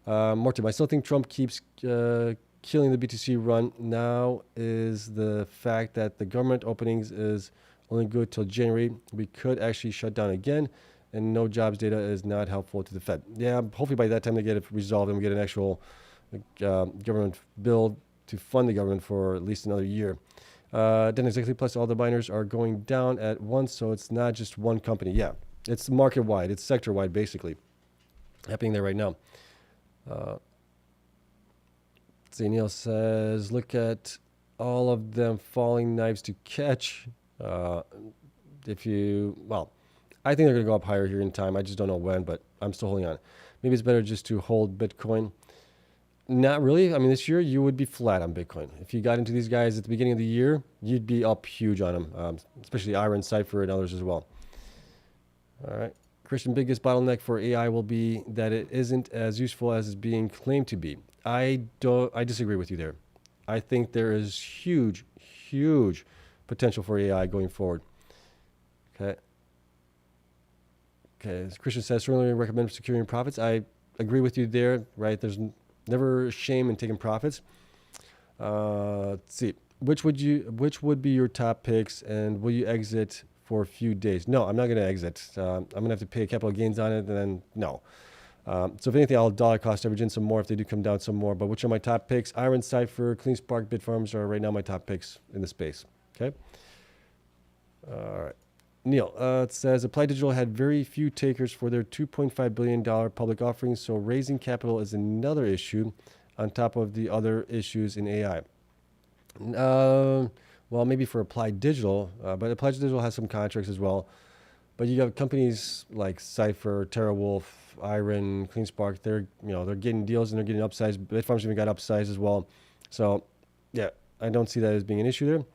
Morton, I still think Trump keeps killing the BTC run. Now is the fact that the government openings is only good till January. We could actually shut down again. And no jobs data is not helpful to the Fed. Yeah, hopefully by that time they get it resolved and we get an actual government bill to fund the government for at least another year. Then exactly, plus all the miners are going down at once, so it's not just one company. Yeah, it's market-wide. It's sector-wide, basically, happening there right now. Neil says, look at all of them falling knives to catch. I think they're going to go up higher here in time. I just don't know when, but I'm still holding on. Maybe it's better just to hold Bitcoin. Not really. I mean, this year you would be flat on Bitcoin. If you got into these guys at the beginning of the year, you'd be up huge on them, especially IREN, Cypher, and others as well. All right. Christian, biggest bottleneck for AI will be that it isn't as useful as it's being claimed to be. I disagree with you there. I think there is huge potential for AI going forward. Okay. Okay, as Christian says, certainly recommend securing profits. I agree with you there, right? There's never shame in taking profits. Let's see. Which would be your top picks, and will you exit for a few days? No, I'm not going to exit. I'm going to have to pay capital gains on it, and then no. So if anything, I'll dollar cost average in some more if they do come down some more. But which are my top picks? IREN, Cypher, Cleanspark, Bitfarms are right now my top picks in the space. Okay. All right. Neil, it says Applied Digital had very few takers for their $2.5 billion public offering, so raising capital is another issue on top of the other issues in AI. Well, maybe for Applied Digital, but Applied Digital has some contracts as well. But you have companies like Cypher, TeraWolf, IREN, Cleanspark. They're getting deals and they're getting upsized. Bitfarms even got upsized as well. So, yeah, I don't see that as being an issue there.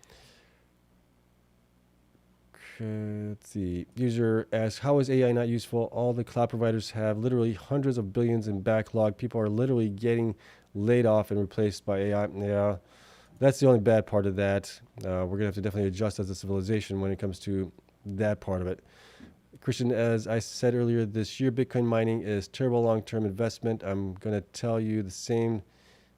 Let's see. User asks, how is AI not useful? All the cloud providers have literally hundreds of billions in backlog. People are literally getting laid off and replaced by AI. Yeah, that's the only bad part of that. We're going to have to definitely adjust as a civilization when it comes to that part of it. Christian, as I said earlier this year, Bitcoin mining is terrible long-term investment. I'm going to tell you the same.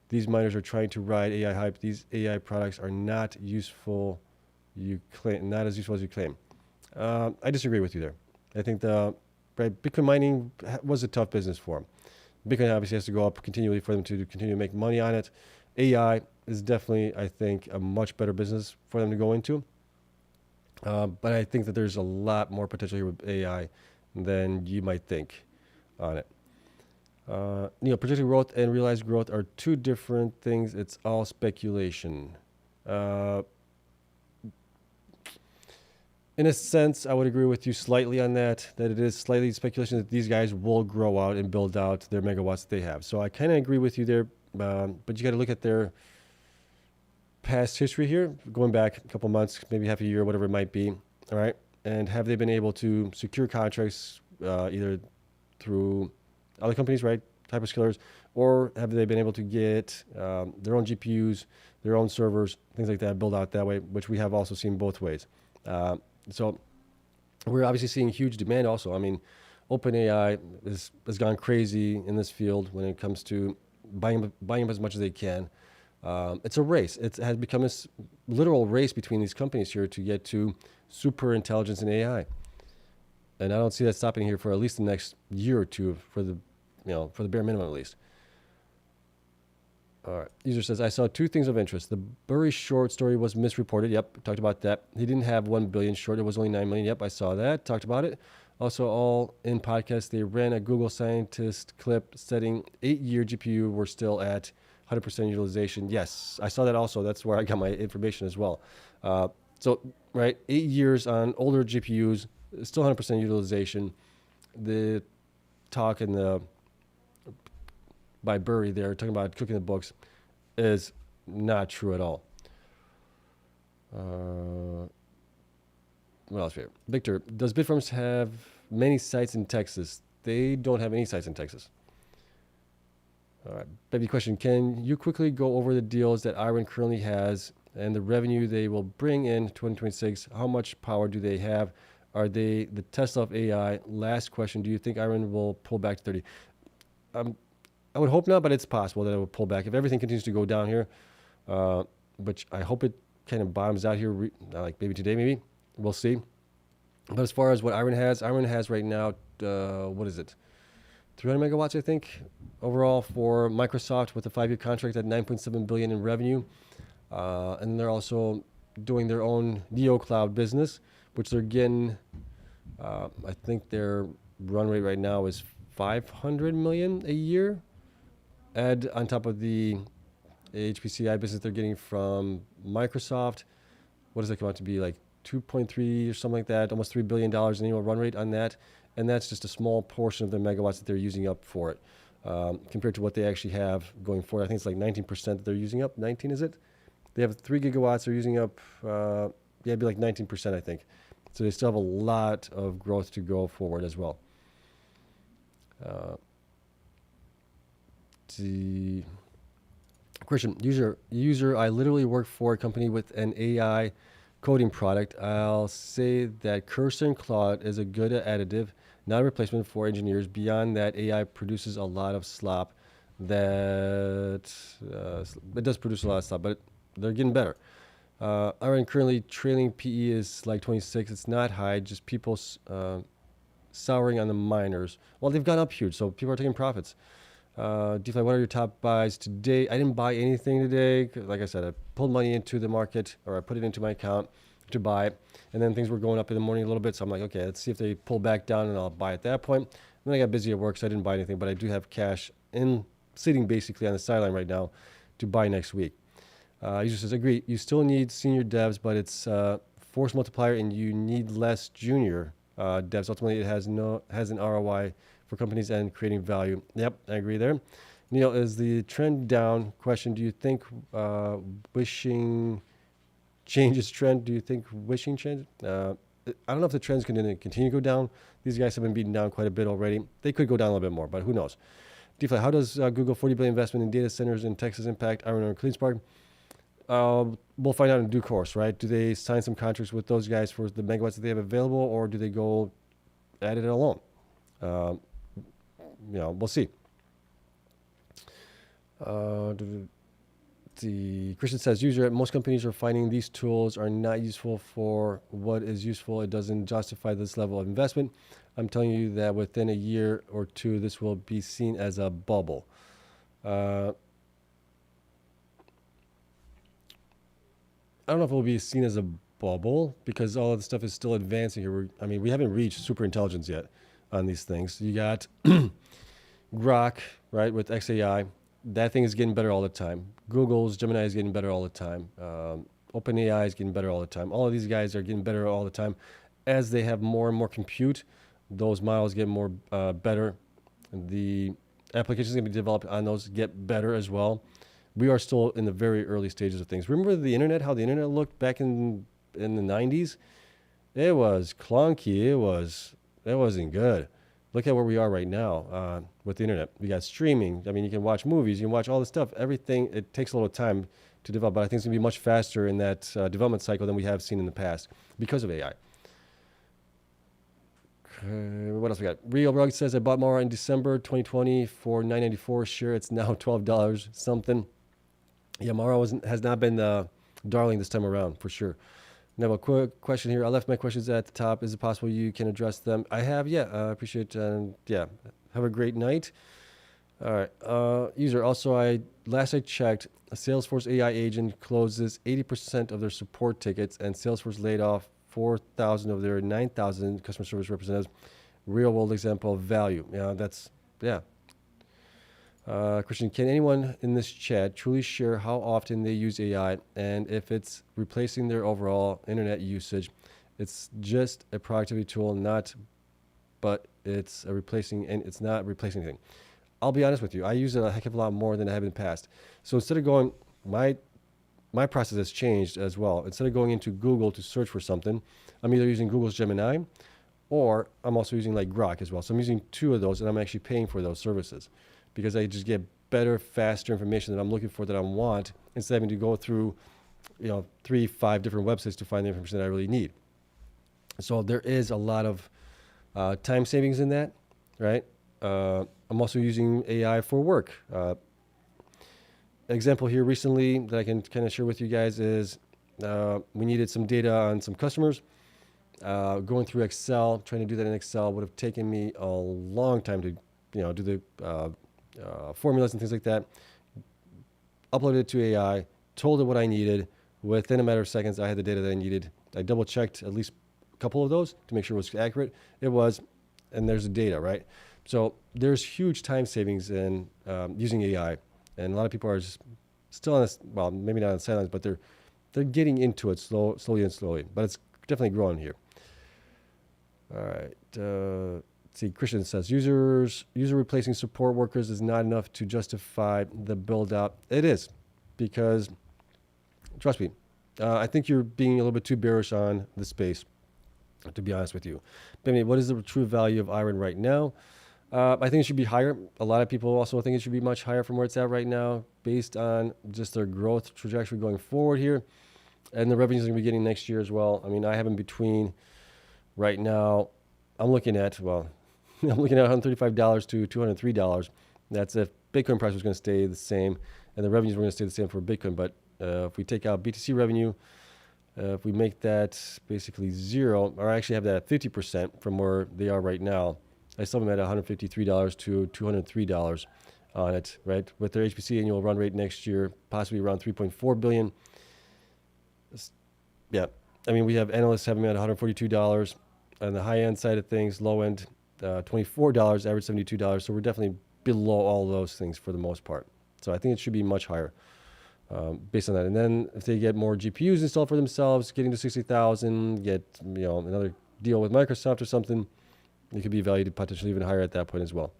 These miners are trying to ride AI hype. These AI products are not useful. Not as useful as you claim. I disagree with you there. I think Bitcoin mining was a tough business for them. Bitcoin obviously has to go up continually for them to continue to make money on it. AI is definitely, I think, a much better business for them to go into. But I think that there's a lot more potential here with AI than you might think on it. Projected growth and realized growth are two different things. It's all speculation. In a sense, I would agree with you slightly on that it is slightly speculation that these guys will grow out and build out their megawatts that they have. So I kind of agree with you there, but you got to look at their past history here, going back a couple months, maybe half a year, whatever it might be, all right? And have they been able to secure contracts either through other companies, right, hyperscalers, or have they been able to get their own GPUs, their own servers, things like that, build out that way, which we have also seen both ways. So we're obviously seeing huge demand also. I mean, OpenAI has gone crazy in this field when it comes to buying up as much as they can. It's a race. It has become a literal race between these companies here to get to super intelligence and AI. And I don't see that stopping here for at least the next year or two for the bare minimum at least. All right. User says, I saw two things of interest. The Burry short story was misreported. Yep. Talked about that. He didn't have 1 billion short. It was only 9 million. Yep. I saw that. Talked about it. Also, all in podcast, they ran a Google scientist clip setting 8-year GPU. We're still at 100% utilization. Yes. I saw that also. That's where I got my information as well. Right. 8 years on older GPUs, still 100% utilization. The talk in the by Burry there, talking about cooking the books, is not true at all. What else here? Victor, does Bitfarms have many sites in Texas? They don't have any sites in Texas. All right. Baby question, can you quickly go over the deals that IREN currently has and the revenue they will bring in 2026? How much power do they have? Are they the Tesla of AI? Last question, do you think IREN will pull back to 30? I would hope not, but it's possible that it will pull back if everything continues to go down here. But I hope it kind of bottoms out here, like maybe today, maybe. We'll see. But as far as what IREN has right now, what is it? 300 megawatts, I think, overall for Microsoft with a 5-year contract at 9.7 billion in revenue. And they're also doing their own Neo Cloud business, which they're getting, I think their run rate right now is 500 million a year. Add on top of the HPCI business they're getting from Microsoft, what does that come out to be, like 2.3 or something like that, almost $3 billion in annual run rate on that. And that's just a small portion of the megawatts that they're using up for it, compared to what they actually have going forward. I think it's like 19% that they're using up. 19, is it? They have 3 gigawatts. They're using up, it'd be like 19%, I think. So they still have a lot of growth to go forward as well. The question, user, I literally work for a company with an AI coding product. I'll say that Cursor and Claude is a good additive, not a replacement for engineers. Beyond that, AI produces a lot of slop. It does produce a lot of slop, but they're getting better. IREN currently trailing PE is like 26. It's not high, just people souring on the miners. Well, they've gone up huge, so people are taking profits. DeFi, what are your top buys today? I didn't buy anything today. Like I said, I pulled money into the market, or I put it into my account to buy it. And then things were going up in the morning a little bit. So I'm like, okay, let's see if they pull back down and I'll buy at that point. And then I got busy at work, so I didn't buy anything. But I do have cash sitting basically on the sideline right now to buy next week. User says, agree. You still need senior devs, but it's force multiplier and you need less junior devs. Ultimately, it has an ROI for companies and creating value. Yep, I agree there. Neil, is the trend down? Question, do you think wishing changes trend? Do you think wishing change? I don't know if the trend's going to continue to go down. These guys have been beaten down quite a bit already. They could go down a little bit more, but who knows? DeFi, how does Google $40 billion investment in data centers in Texas impact IREN or Cleanspark? We'll find out in due course, right? Do they sign some contracts with those guys for the megawatts that they have available, or do they go at it alone? We'll see. The Christian says, user, most companies are finding these tools are not useful for what is useful. It doesn't justify this level of investment. I'm telling you that within a year or two, this will be seen as a bubble. I don't know if it will be seen as a bubble because all of the stuff is still advancing here. We haven't reached super intelligence yet on these things. You got Grok, right, with XAI. That thing is getting better all the time. Google's Gemini is getting better all the time. OpenAI is getting better all the time. All of these guys are getting better all the time. As they have more and more compute, those models get more better. The applications going to be developed on those get better as well. We are still in the very early stages of things. Remember the internet, how the internet looked back in the 90s? It was clunky. It wasn't good. Look at where we are right now with the internet. We got streaming. You can watch movies. You can watch all this stuff. Everything, it takes a little time to develop, but I think it's going to be much faster in that development cycle than we have seen in the past because of AI. What else we got? Real Rug says, I bought more in December 2020 for $9.94 share. It's now $12 something. Yeah, Mara has not been darling this time around, for sure. Now, a quick question here. I left my questions at the top. Is it possible you can address them? I have, yeah. I appreciate it. Yeah, have a great night. All right. User, also, last I checked, a Salesforce AI agent closes 80% of their support tickets, and Salesforce laid off 4,000 of their 9,000 customer service representatives. Real world example of value. Yeah. Christian, can anyone in this chat truly share how often they use AI and if it's replacing their overall internet usage? It's just a productivity tool, but it's it's not replacing anything. I'll be honest with you. I use it a heck of a lot more than I have in the past. So instead of going, my process has changed as well. Instead of going into Google to search for something, I'm either using Google's Gemini or I'm also using like Grok as well. So I'm using two of those and I'm actually paying for those services because I just get better, faster information that I'm looking for that I want instead of having to go through, 3-5 different websites to find the information that I really need. So there is a lot of time savings in that, right? I'm also using AI for work. Example here recently that I can kind of share with you guys is we needed some data on some customers. Going through Excel, trying to do that in Excel would have taken me a long time to, do the formulas and things like that. Uploaded it to AI, told it what I needed. Within a matter of seconds, I had the data that I needed. I double checked at least a couple of those to make sure it was accurate. It was, and there's the data, right? So there's huge time savings in using AI. And a lot of people are just still on this, well, maybe not on silence, but they're getting into it slowly and slowly. But it's definitely growing here. All right. Let's see, Christian says, user replacing support workers is not enough to justify the build out. It is, because trust me, I think you're being a little bit too bearish on the space, to be honest with you. But what is the true value of IREN right now? I think it should be higher. A lot of people also think it should be much higher from where it's at right now based on just their growth trajectory going forward here. And the revenues are going to be getting next year as well. I have in between right now. I'm looking at $135 to $203. That's if Bitcoin price was going to stay the same and the revenues were going to stay the same for Bitcoin. But if we take out BTC revenue, if we make that basically zero, or I actually have that at 50% from where they are right now, I still have them at $153 to $203 on it, right? With their HPC annual run rate next year, possibly around 3.4 billion. Yeah, we have analysts having them at $142 on the high end side of things, low end $24, average $72. So we're definitely below all those things for the most part. So I think it should be much higher based on that. And then if they get more GPUs installed for themselves, getting to 60,000, get another deal with Microsoft or something, it could be valued potentially even higher at that point as well.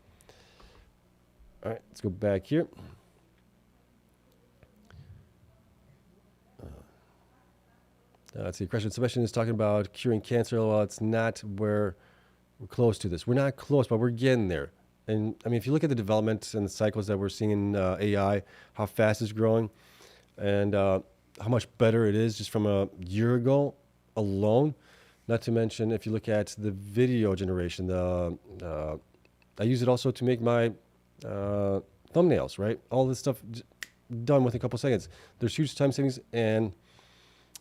All right, let's go back here. Let's see, question. Sebastian is talking about curing cancer. Well, it's not where we're close to this. We're not close, but we're getting there. And if you look at the developments and the cycles that we're seeing in AI, how fast it's growing, and how much better it is just from a year ago alone. Not to mention, if you look at the video generation, I use it also to make my thumbnails, right? All this stuff done within a couple seconds. There's huge time savings, and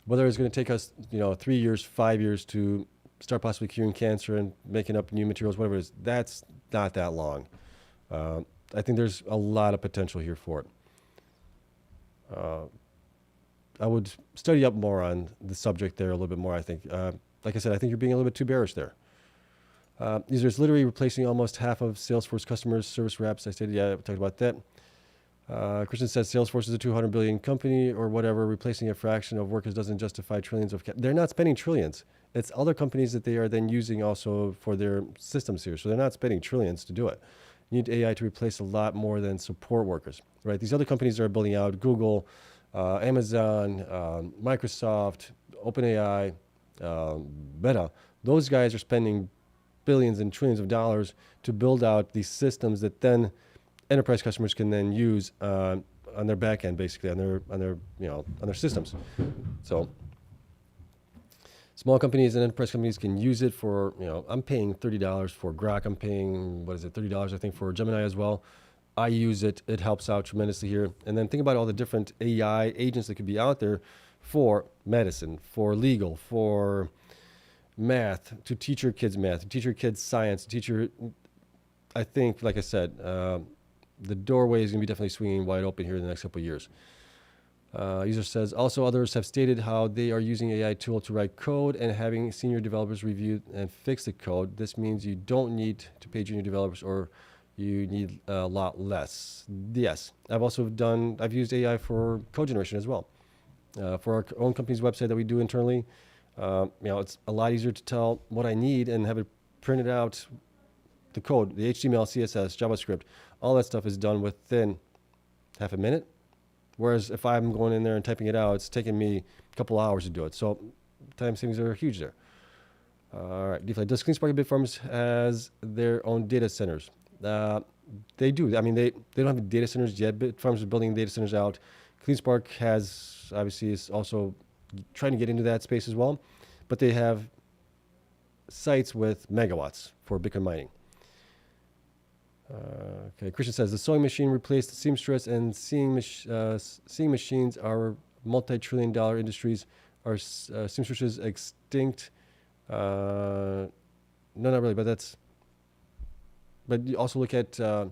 whether it's going to take us, 3 years, 5 years to start possibly curing cancer and making up new materials, whatever it is, that's not that long. I think there's a lot of potential here for it. I would study up more on the subject there a little bit more, I think. Like I said, I think you're being a little bit too bearish there. Users literally replacing almost half of Salesforce customers, service reps. I said, yeah, we talked about that. Christian says Salesforce is a 200 billion company or whatever. Replacing a fraction of workers doesn't justify trillions of They're not spending trillions. It's other companies that they are then using also for their systems here. So they're not spending trillions to do it. You need AI to replace a lot more than support workers, right? These other companies are building out Google, Amazon, Microsoft, OpenAI, Meta. Those guys are spending billions and trillions of dollars to build out these systems that then enterprise customers can then use on their back end, basically on their systems. So small companies and enterprise companies can use it for, I'm paying $30 for Grok. I'm paying, $30 I think for Gemini as well. I use it. It helps out tremendously here. And then think about all the different AI agents that could be out there for medicine, for legal, for math, to teach your kids math, to teach your kids science, to teach your, I think, like I said, the doorway is going to be definitely swinging wide open here in the next couple of years. User says, also others have stated how they are using AI tool to write code and having senior developers review and fix the code. This means you don't need to pay junior developers or you need a lot less. Yes, I've used AI for code generation as well. For our own company's website that we do internally, it's a lot easier to tell what I need and have it printed out, the code, the HTML, CSS, JavaScript, all that stuff is done within half a minute. Whereas if I'm going in there and typing it out, it's taking me a couple hours to do it. So time savings are huge there. All right, DeFi. Does Cleanspark and Bitfarms has their own data centers? They do. I mean, they don't have data centers yet. Bitfarms is building data centers out. Cleanspark is also trying to get into that space as well. But they have sites with megawatts for Bitcoin mining. Okay, Christian says the sewing machine replaced the seamstress, and seeing machines are multi-trillion-dollar industries. Are seamstresses extinct? No, not really. But you also look at how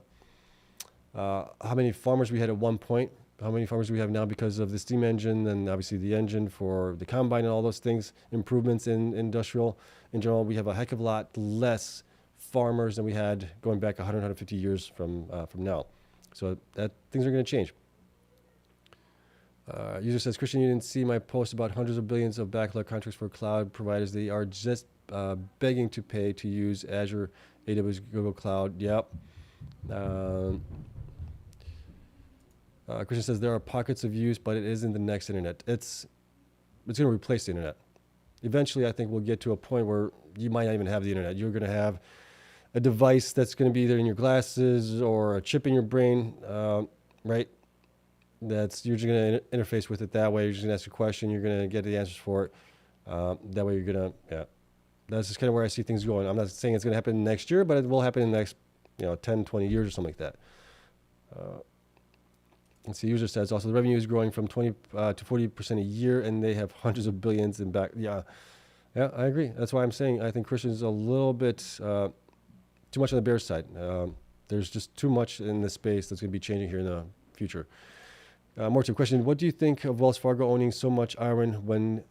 many farmers we had at one point, how many farmers we have now because of the steam engine, and obviously the engine for the combine and all those things. Improvements in industrial in general, we have a heck of a lot less farmers than we had going back 100, 150 years from now. So that things are going to change. User says, Christian, you didn't see my post about hundreds of billions of backlog contracts for cloud providers. They are just begging to pay to use Azure, AWS, Google Cloud. Yep. Christian says there are pockets of use, but it isn't the next internet. It's going to replace the internet. Eventually, I think we'll get to a point where you might not even have the internet. You're going to have a device that's going to be either in your glasses or a chip in your brain, right? You're just going to interface with it that way. You're just going to ask a question. You're going to get the answers for it. That way you're going to, that's just kind of where I see things going. I'm not saying it's going to happen next year, but it will happen in the next, 10, 20 years or something like that. Let's see, user says also the revenue is growing from 20 to 40% a year, and they have hundreds of billions in back. Yeah, I agree. That's why I'm saying I think Christian's a little bit too much on the bear side. There's just too much in this space that's going to be changing here in the future. More to a question. What do you think of Wells Fargo owning so much IREN when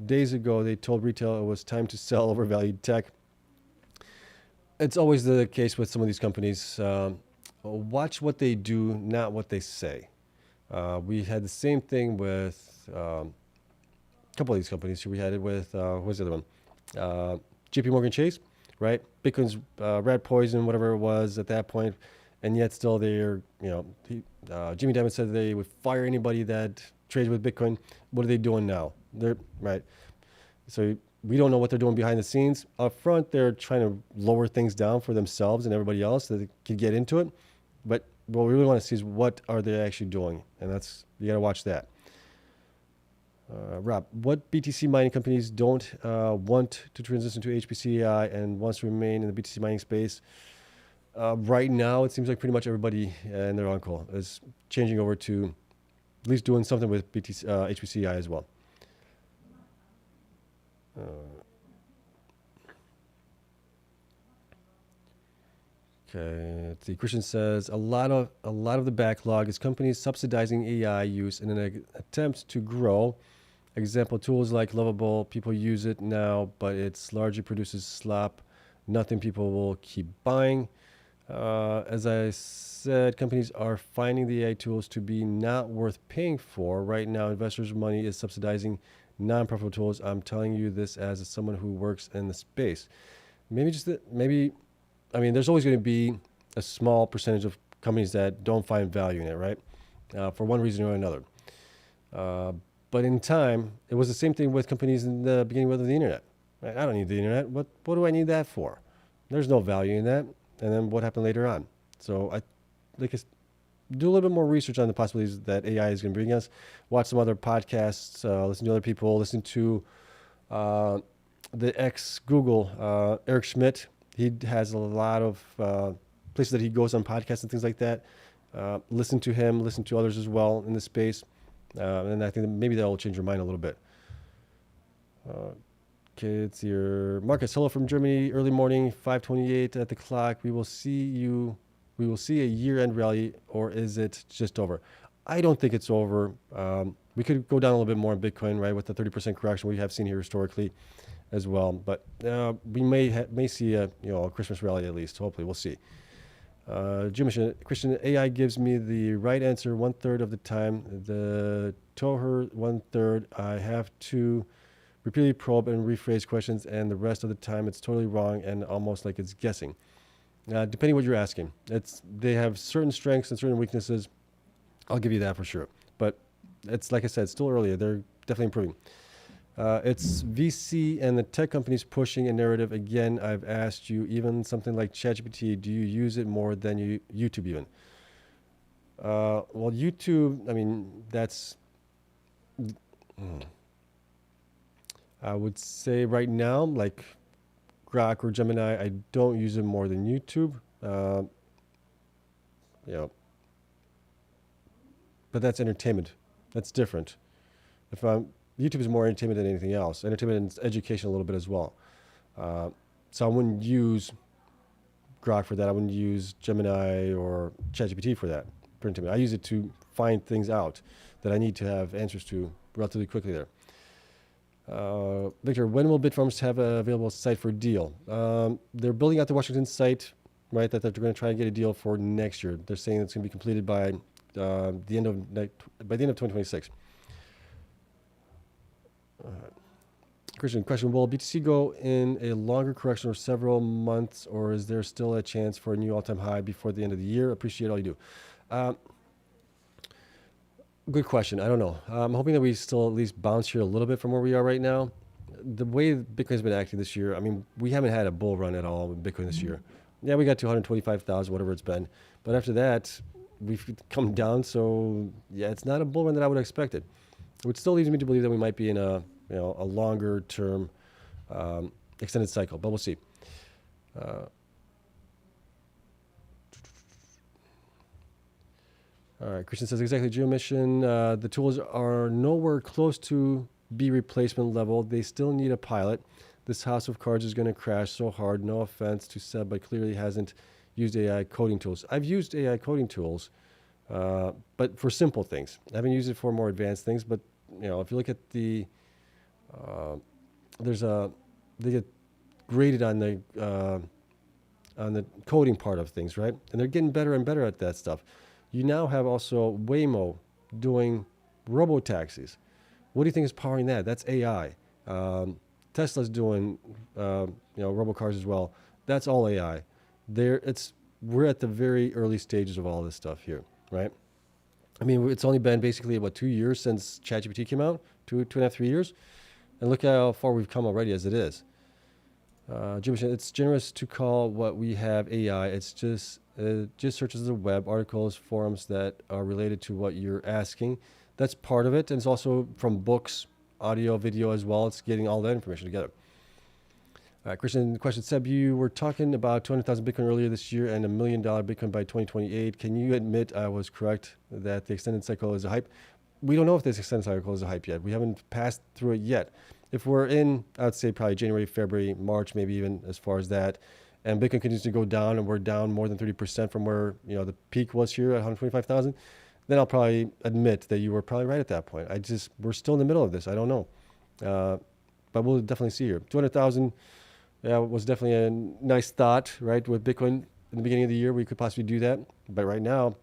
days ago they told retail it was time to sell overvalued tech? It's always the case with some of these companies. Watch what they do, not what they say. We had the same thing with a couple of these companies. We had it with, what was the other one? JP Morgan Chase, right? Bitcoin's rat poison, whatever it was at that point. And yet still they're, Jimmy Dimon said they would fire anybody that trades with Bitcoin. What are they doing now? They're, right. So we don't know what they're doing behind the scenes. Up front, they're trying to lower things down for themselves and everybody else so they can get into it. But what we really want to see is what are they actually doing? And you got to watch that. Rob, what BTC mining companies don't want to transition to HPC AI and wants to remain in the BTC mining space? Right now, it seems like pretty much everybody and their uncle is changing over to at least doing something with HPC AI as well. Okay, let's see. Christian says a lot of the backlog is companies subsidizing AI use in an attempt to grow. Example, tools like Lovable, people use it now, but it's largely produces slop. Nothing people will keep buying. As I said, companies are finding the AI tools to be not worth paying for. Right now, investors' money is subsidizing non-profitable tools. I'm telling you this as someone who works in the space. I mean, there's always going to be a small percentage of companies that don't find value in it, right? For one reason or another. But in time, it was the same thing with companies in the beginning of the internet. Right? I don't need the internet. What do I need that for? There's no value in that. And then what happened later on? So do a little bit more research on the possibilities that AI is going to bring us. Watch some other podcasts. Listen to other people. Listen to the ex-Google, Eric Schmidt. He has a lot of places that he goes on podcasts and things like that. Listen to him. Listen to others as well in this space. And I think that maybe that will change your mind a little bit. Okay, it's your Marcus. Hello from Germany. Early morning, 5:28 at the clock. We will see a year-end rally, or is it just over? I don't think it's over. We could go down a little bit more in Bitcoin, right, with the 30% correction we have seen here historically, as well. But we may see a Christmas rally at least. Hopefully, we'll see. Christian, AI gives me the right answer 1/3 of the time. The Toher 1/3. I have to repeatedly probe and rephrase questions, and the rest of the time it's totally wrong and almost like it's guessing. Depending what you're asking, they have certain strengths and certain weaknesses. I'll give you that for sure. But it's like I said, still early. They're definitely improving. It's VC and the tech companies pushing a narrative. Again, I've asked you, even something like ChatGPT, do you use it more than YouTube even? Well, YouTube, I mean, that's... I would say right now, like Grok or Gemini, I don't use it more than YouTube. But that's entertainment. That's different. YouTube is more entertainment than anything else. Entertainment and education a little bit as well. So I wouldn't use Grok for that. I wouldn't use Gemini or ChatGPT for that. For entertainment. I use it to find things out that I need to have answers to relatively quickly there. Victor, when will Bitfarms have an available site for a deal? They're building out the Washington site, right, that they're going to try and get a deal for next year. They're saying it's going to be completed by the end of 2026. Christian, question, will BTC go in a longer correction or several months, or is there still a chance for a new all-time high before the end of the year? Appreciate all you do. Good question. I don't know. I'm hoping that we still at least bounce here a little bit from where we are right now. The way Bitcoin's been acting this year, I mean, we haven't had a bull run at all with Bitcoin this year. Yeah, we got to 125,000, whatever it's been. But after that, we've come down. So, yeah, it's not a bull run that I would have expected. Which still leads me to believe that we might be in a longer term extended cycle. But we'll see. All right, Christian says exactly. Geomission, the tools are nowhere close to be replacement level. They still need a pilot. This house of cards is going to crash so hard. No offense to Seb, but clearly hasn't used AI coding tools. I've used AI coding tools, but for simple things. I haven't used it for more advanced things. But if you look at the, they get graded on the coding part of things, right? And they're getting better and better at that stuff. You now have also Waymo doing robo-taxis. What do you think is powering that? That's AI. Tesla's doing robo-cars as well. That's all AI. We're at the very early stages of all this stuff here, right? I mean, it's only been basically, 2 years since ChatGPT came out? 2.5, 3 years? And look how far we've come already as it is. Jim, it's generous to call what we have AI. It's just searches the web, articles, forums that are related to what you're asking. That's part of it. And it's also from books, audio, video as well. It's getting all that information together. All right, Christian, the question, Seb, you were talking about 200,000 Bitcoin earlier this year and $1 million Bitcoin by 2028. Can you admit I was correct that the extended cycle is a hype? We don't know if this extended cycle is a hype yet. We haven't passed through it yet. If we're in, I would say probably January, February, March, maybe even as far as that, and Bitcoin continues to go down, and we're down more than 30% from where the peak was here at 125,000, then I'll probably admit that you were probably right at that point. We're still in the middle of this. I don't know, but we'll definitely see here. 200,000 was definitely a nice thought, right? With Bitcoin in the beginning of the year, we could possibly do that, but right now,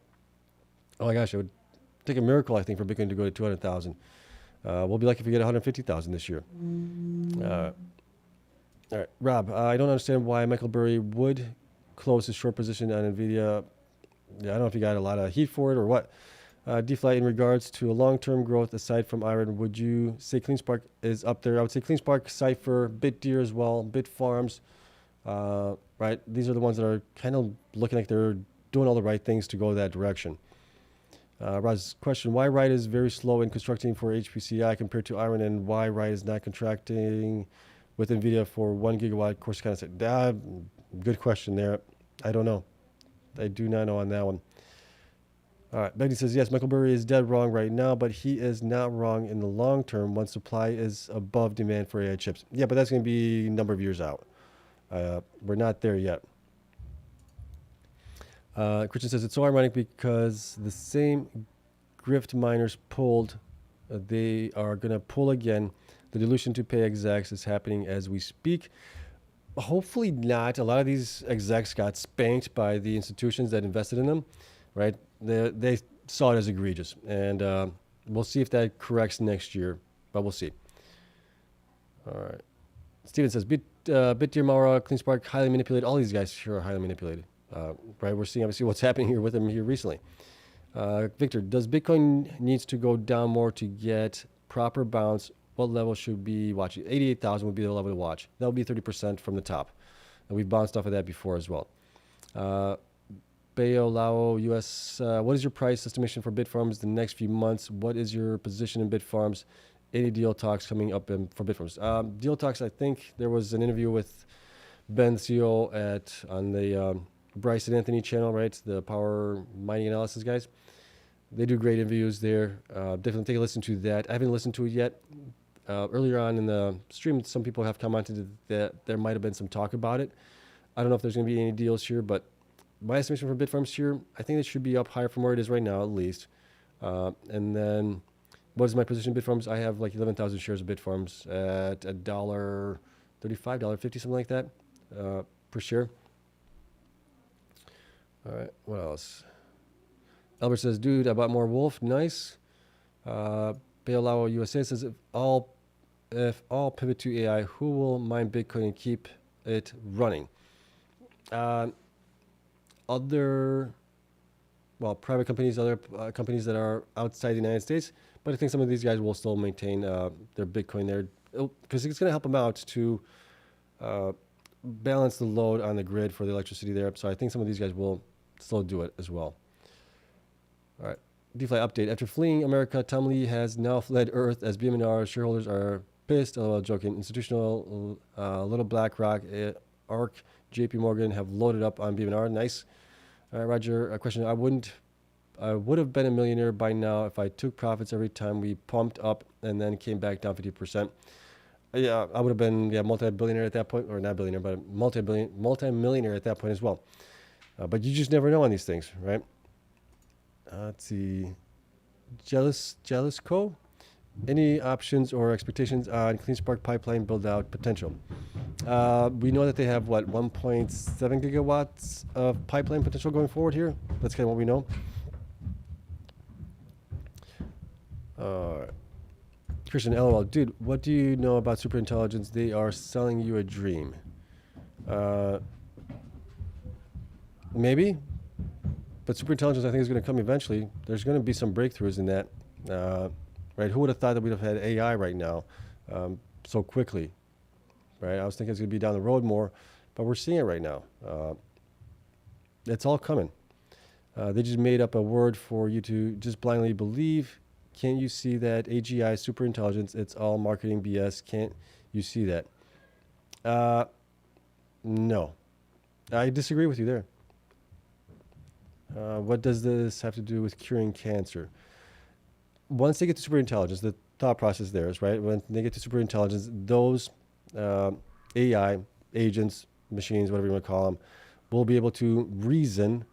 oh my gosh, it would take a miracle, I think, for Bitcoin to go to 200,000. We'll be lucky if we get 150,000 this year. All right, Rob, I don't understand why Michael Burry would close his short position on NVIDIA. I don't know if he got a lot of heat for it or what. DeFi, in regards to a long-term growth aside from IREN, would you say Cleanspark is up there? I would say Cleanspark, Cypher, BitDeer as well, Bitfarms, right? These are the ones that are kind of looking like they're doing all the right things to go that direction. Rob's question, why Riot is very slow in constructing for HPCI compared to IREN, and why Riot is not contracting with NVIDIA for 1 gigawatt course kind of set? Good question there. I don't know. I do not know on that one. All right. Becky says, yes, Michael Burry is dead wrong right now, but he is not wrong in the long term when supply is above demand for AI chips. Yeah, but that's going to be a number of years out. We're not there yet. Christian says, it's so ironic because the same grift miners pulled, they are going to pull again. The dilution to pay execs is happening as we speak. Hopefully not. A lot of these execs got spanked by the institutions that invested in them, right? They saw it as egregious, and we'll see if that corrects next year, but we'll see. All right. Steven says, BitDeer, Mara, Cleanspark, highly manipulated. All these guys here are highly manipulated, right? We're seeing obviously what's happening here with them here recently. Victor, does Bitcoin needs to go down more to get proper bounce? What level should be watching? 88,000 would be the level to watch. That would be 30% from the top. And we've bounced off of that before as well. Bayo, Lao, US, what is your price estimation for Bitfarms the next few months? What is your position in Bitfarms? Any deal talks coming up for Bitfarms? Deal talks, I think there was an interview with Ben, the CEO on the Bryce and Anthony channel, right? The power mining analysis guys. They do great interviews there. Definitely take a listen to that. I haven't listened to it yet. Earlier on in the stream, some people have commented that there might have been some talk about it. I don't know if there's going to be any deals here, but my estimation for Bitfarms here, I think it should be up higher from where it is right now, at least. And then, what is my position in Bitfarms? I have like 11,000 shares of Bitfarms at $1.35, $1.50, something like that per share. All right, what else? Albert says, dude, I bought more Wolf. Nice. Paolao USA says, if all pivot to AI, who will mine Bitcoin and keep it running? Private companies, other companies that are outside the United States, but I think some of these guys will still maintain their Bitcoin there because it's going to help them out to balance the load on the grid for the electricity there. So I think some of these guys will still do it as well. All right. DeFi update. After fleeing America, Tom Lee has now fled Earth as BMNR shareholders are pissed. Joking. Institutional, Little BlackRock, ARK, JP Morgan have loaded up on BMNR. Nice. All right, Roger. A question. I would have been a millionaire by now if I took profits every time we pumped up and then came back down 50%. Yeah, I would have been multi-billionaire at that point, or not billionaire, but multi-millionaire at that point as well. But you just never know on these things, right? Let's see. Jealous.co. Any options or expectations on Cleanspark pipeline build-out potential? We know that they have, 1.7 gigawatts of pipeline potential going forward here. That's kind of what we know. Christian, LOL. Dude, what do you know about superintelligence? They are selling you a dream. Maybe. But superintelligence, I think, is going to come eventually. There's going to be some breakthroughs in that. Right? Who would have thought that we'd have had AI right now so quickly? Right? I was thinking it's going to be down the road more, but we're seeing it right now. It's all coming. They just made up a word for you to just blindly believe. Can't you see that? AGI, superintelligence, it's all marketing BS. Can't you see that? No. I disagree with you there. What does this have to do with curing cancer? Once they get to superintelligence, the thought process there is, right? When they get to superintelligence, those AI agents, machines, whatever you want to call them, will be able to reason,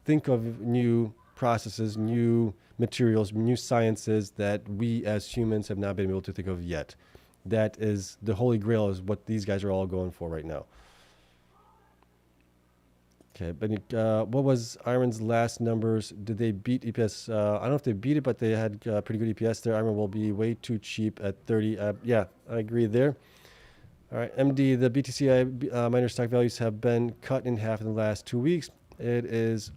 think of new processes, new materials, new sciences that we as humans have not been able to think of yet. That is the holy grail, is what these guys are all going for right now. Okay, but what was IREN's last numbers? Did they beat EPS? I don't know if they beat it, but they had pretty good EPS there. IREN will be way too cheap at 30. Yeah, I agree there. All right, MD, the BTCI miner stock values have been cut in half in the last 2 weeks. It is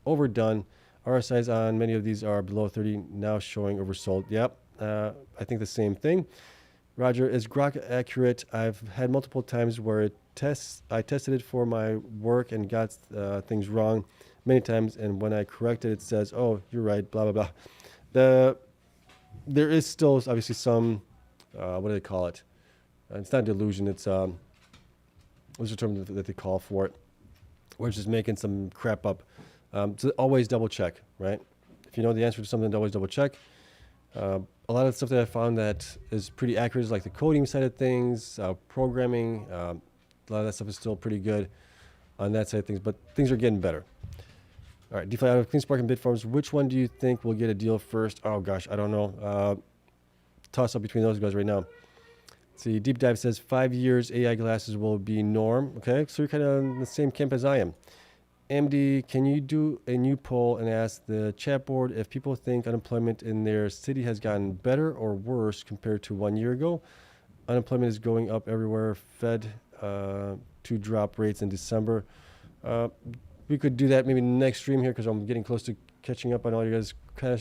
overdone. RSIs on many of these are below 30, now showing oversold. Yep, I think the same thing. Roger, is Grok accurate? I've had multiple times where I tested it for my work and got things wrong many times, and when I correct it, it says, oh, you're right, blah, blah, blah. There is still obviously some, what do they call it? It's not delusion, it's, what's the term that they call for it? We're just making some crap up. So always double check, right? If you know the answer to something, always double check. A lot of the stuff that I found that is pretty accurate is like the coding side of things, programming. A lot of that stuff is still pretty good on that side of things, but things are getting better. All right, DeFi out of Cleanspark and Bitfarms. Which one do you think will get a deal first? Oh gosh, I don't know. Toss up between those guys right now. Let's see, Deep Dive says 5 years AI glasses will be norm. Okay, so you're kind of in the same camp as I am. MD, can you do a new poll and ask the chat board if people think unemployment in their city has gotten better or worse compared to 1 year ago? Unemployment is going up everywhere. Fed to drop rates in December. We could do that maybe next stream here because I'm getting close to catching up on all you guys'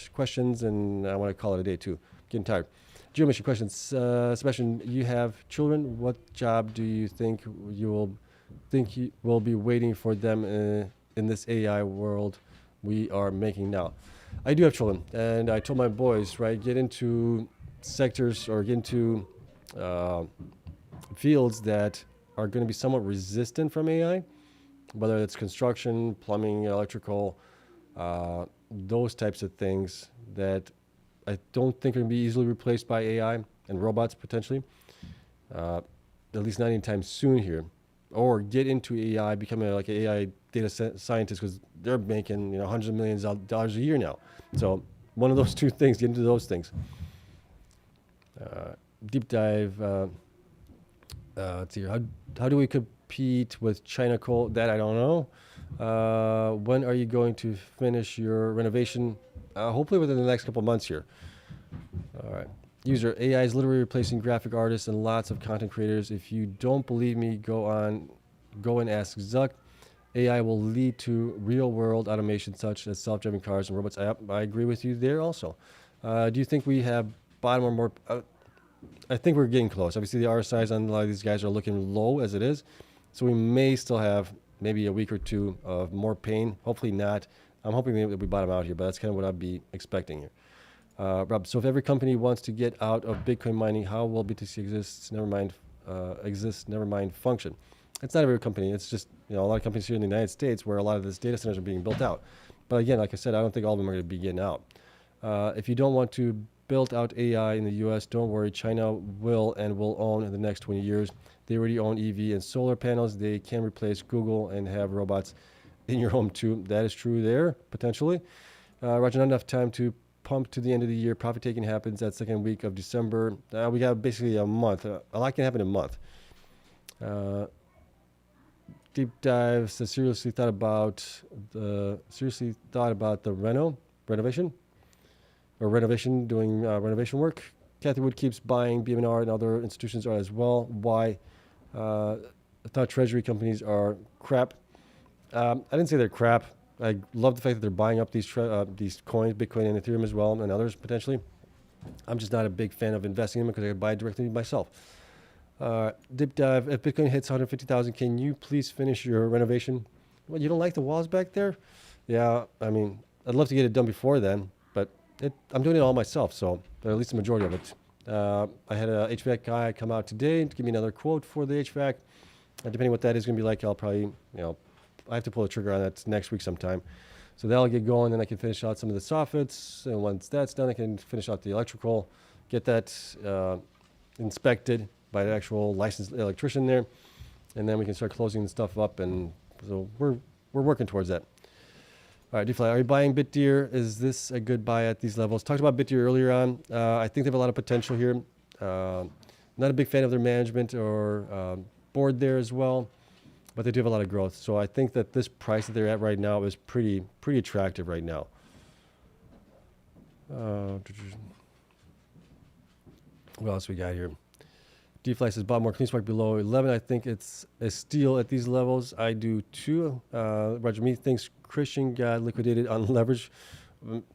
questions, and I want to call it a day too. Getting tired. Geomission questions. Sebastian, you have children. What job do you think you will be waiting for them in this AI world we are making now? I do have children, and I told my boys, right, get into sectors or get into fields that are going to be somewhat resistant from AI, whether it's construction, plumbing, electrical, those types of things that I don't think are going to be easily replaced by AI and robots potentially, at least not anytime soon here. Or get into AI, become like an AI data scientist, because they're making hundreds of millions of dollars a year now. So one of those two things, get into those things. Deep dive. Let's see. How do we compete with China coal? That I don't know. When are you going to finish your renovation? Hopefully within the next couple of months here. All right. User, AI is literally replacing graphic artists and lots of content creators. If you don't believe me, go and ask Zuck. AI will lead to real-world automation such as self-driving cars and robots. I agree with you there also. Do you think we have bottom or more? I think we're getting close. Obviously, the RSIs on a lot of these guys are looking low as it is. So we may still have maybe a week or two of more pain. Hopefully not. I'm hoping that we bottom out here, but that's kind of what I'd be expecting here. Rob, so if every company wants to get out of Bitcoin mining, how will BTC exist? Never mind function. It's not every company. It's just a lot of companies here in the United States where a lot of these data centers are being built out. But again, like I said, I don't think all of them are going to be getting out. If you don't want to build out AI in the U.S., don't worry. China will and will own in the next 20 years. They already own EV and solar panels. They can replace Google and have robots in your home too. That is true there, potentially. Roger, not enough time to pump to the end of the year. Profit taking happens that second week of December. We got basically a month. A lot can happen in a month. Deep dive says seriously thought about the renovation doing renovation work. Kathy Wood keeps buying BMR and other institutions are as well. Why? I thought treasury companies are crap. I didn't say they're crap. I love the fact that they're buying up these coins, Bitcoin and Ethereum as well, and others potentially. I'm just not a big fan of investing in them because I could buy it directly myself. Deep dive, if Bitcoin hits 150,000, can you please finish your renovation? Well, you don't like the walls back there? Yeah, I mean, I'd love to get it done before then, but I'm doing it all myself, so at least the majority of it. I had a HVAC guy come out today to give me another quote for the HVAC. Depending what that is going to be like, I'll probably, I have to pull the trigger on that next week sometime. So that'll get going, then I can finish out some of the soffits, and once that's done, I can finish out the electrical, get that inspected by the actual licensed electrician there, and then we can start closing stuff up. And so we're working towards that. All right, DeFi, are you buying BitDeer? Is this a good buy at these levels? Talked about BitDeer earlier on. I think they have a lot of potential here. Not a big fan of their management or board there as well, but they do have a lot of growth. So I think that this price that they're at right now is pretty attractive right now. What else we got here? DeFi says bought more Cleanspark below 11. I think it's a steal at these levels. I do too. Roger Me thinks Christian got liquidated on leverage.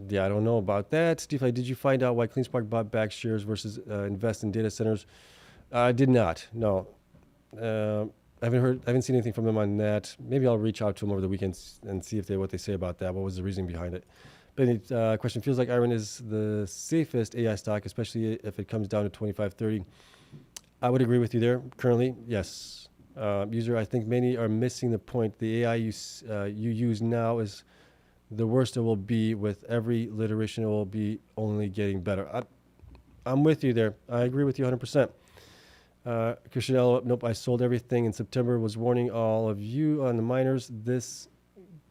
Yeah, I don't know about that. DeFi, did you find out why Cleanspark bought back shares versus invest in data centers? I did not. No. I haven't seen anything from them on that. Maybe I'll reach out to them over the weekend and see what they say about that. What was the reasoning behind it? But question, feels like IREN is the safest AI stock, especially if it comes down to 25.30. I would agree with you there. Currently, yes. User, I think many are missing the point. The AI you use now is the worst it will be. With every iteration, it will be only getting better. I'm with you there. I agree with you 100%. Christian, nope, I sold everything in September. Was warning all of you on the miners. This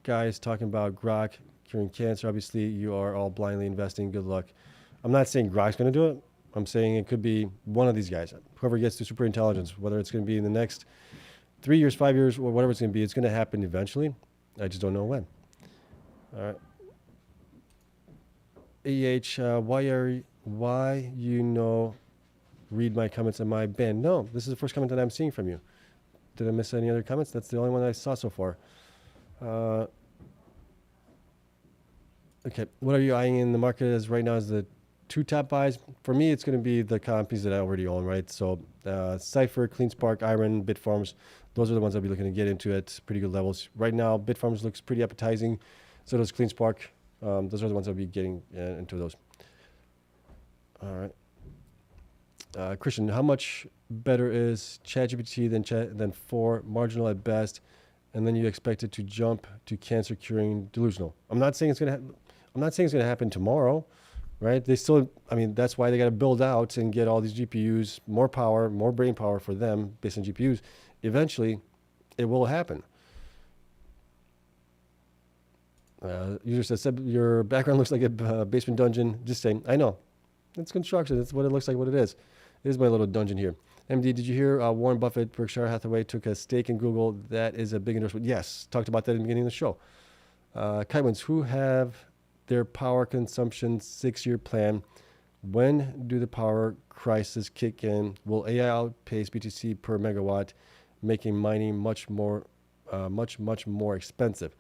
guy is talking about Grok curing cancer. Obviously, you are all blindly investing. Good luck. I'm not saying Grok's going to do it. I'm saying it could be one of these guys. Whoever gets to super intelligence, whether it's going to be in the next 3 years, 5 years, or whatever it's going to be, it's going to happen eventually. I just don't know when. All right. Why read my comments on my band? No, this is the first comment that I'm seeing from you. Did I miss any other comments? That's the only one I saw so far. Okay, what are you eyeing in the market as right now as the two top buys? For me, it's going to be the companies that I already own, right? So Cypher, Cleanspark, IREN, Bitfarms, those are the ones I'll be looking to get into at pretty good levels. Right now, Bitfarms looks pretty appetizing. So does Cleanspark. Those are the ones I'll be getting into those. All right. Christian, how much better is ChatGPT than 4, marginal at best, and then you expect it to jump to cancer curing delusional? I'm not saying it's going to happen tomorrow, right? They still, that's why they got to build out and get all these GPUs, more power, more brain power for them based on GPUs. Eventually, it will happen. User says, your background looks like a basement dungeon. Just saying, I know. It's construction. It's what it looks like, what it is. It is my little dungeon here. MD, did you hear Warren Buffett, Berkshire Hathaway took a stake in Google? That is a big endorsement. Yes, talked about that in the beginning of the show. Kaiwins, who have their power consumption 6-year plan? When do the power crisis kick in? Will AI outpace BTC per megawatt, making mining much more expensive?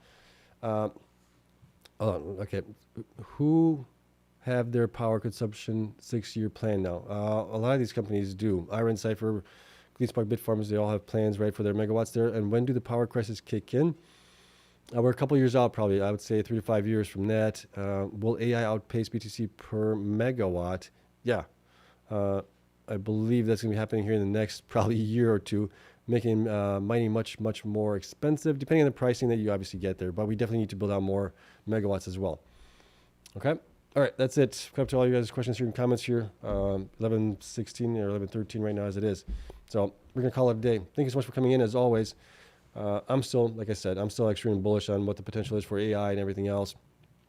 Okay, who have their power consumption 6-year plan now? A lot of these companies do. IREN, Cypher, Cleanspark, Bitfarms, they all have plans, right, for their megawatts there. And when do the power crisis kick in? We're a couple years out, probably. I would say 3 to 5 years from that. Will AI outpace BTC per megawatt? Yeah. I believe that's going to be happening here in the next probably year or two, making mining much more expensive, depending on the pricing that you obviously get there. But we definitely need to build out more megawatts as well. Okay? All right, that's it. Come up to all you guys' questions here and comments here. 11:16 or 11:13 right now as it is. So we're going to call it a day. Thank you so much for coming in as always. I'm still, like I said, I'm still extremely bullish on what the potential is for AI and everything else.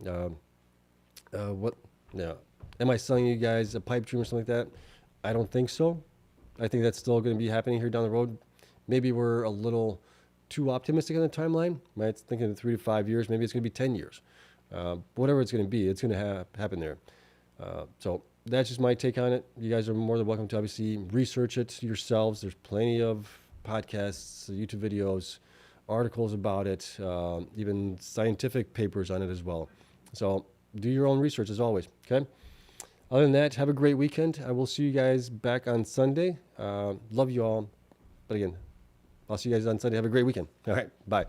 Am I selling you guys a pipe dream or something like that? I don't think so. I think that's still going to be happening here down the road. Maybe we're a little too optimistic on the timeline, right? It's thinking 3 to 5 years. Maybe it's going to be 10 years. Whatever it's going to be, it's going to happen there. So that's just my take on it. You guys are more than welcome to obviously research it yourselves. There's plenty of podcasts, YouTube videos, articles about it, even scientific papers on it as well. So do your own research as always, okay? Other than that, have a great weekend. I will see you guys back on Sunday. Love you all. But again, I'll see you guys on Sunday. Have a great weekend. All right, bye.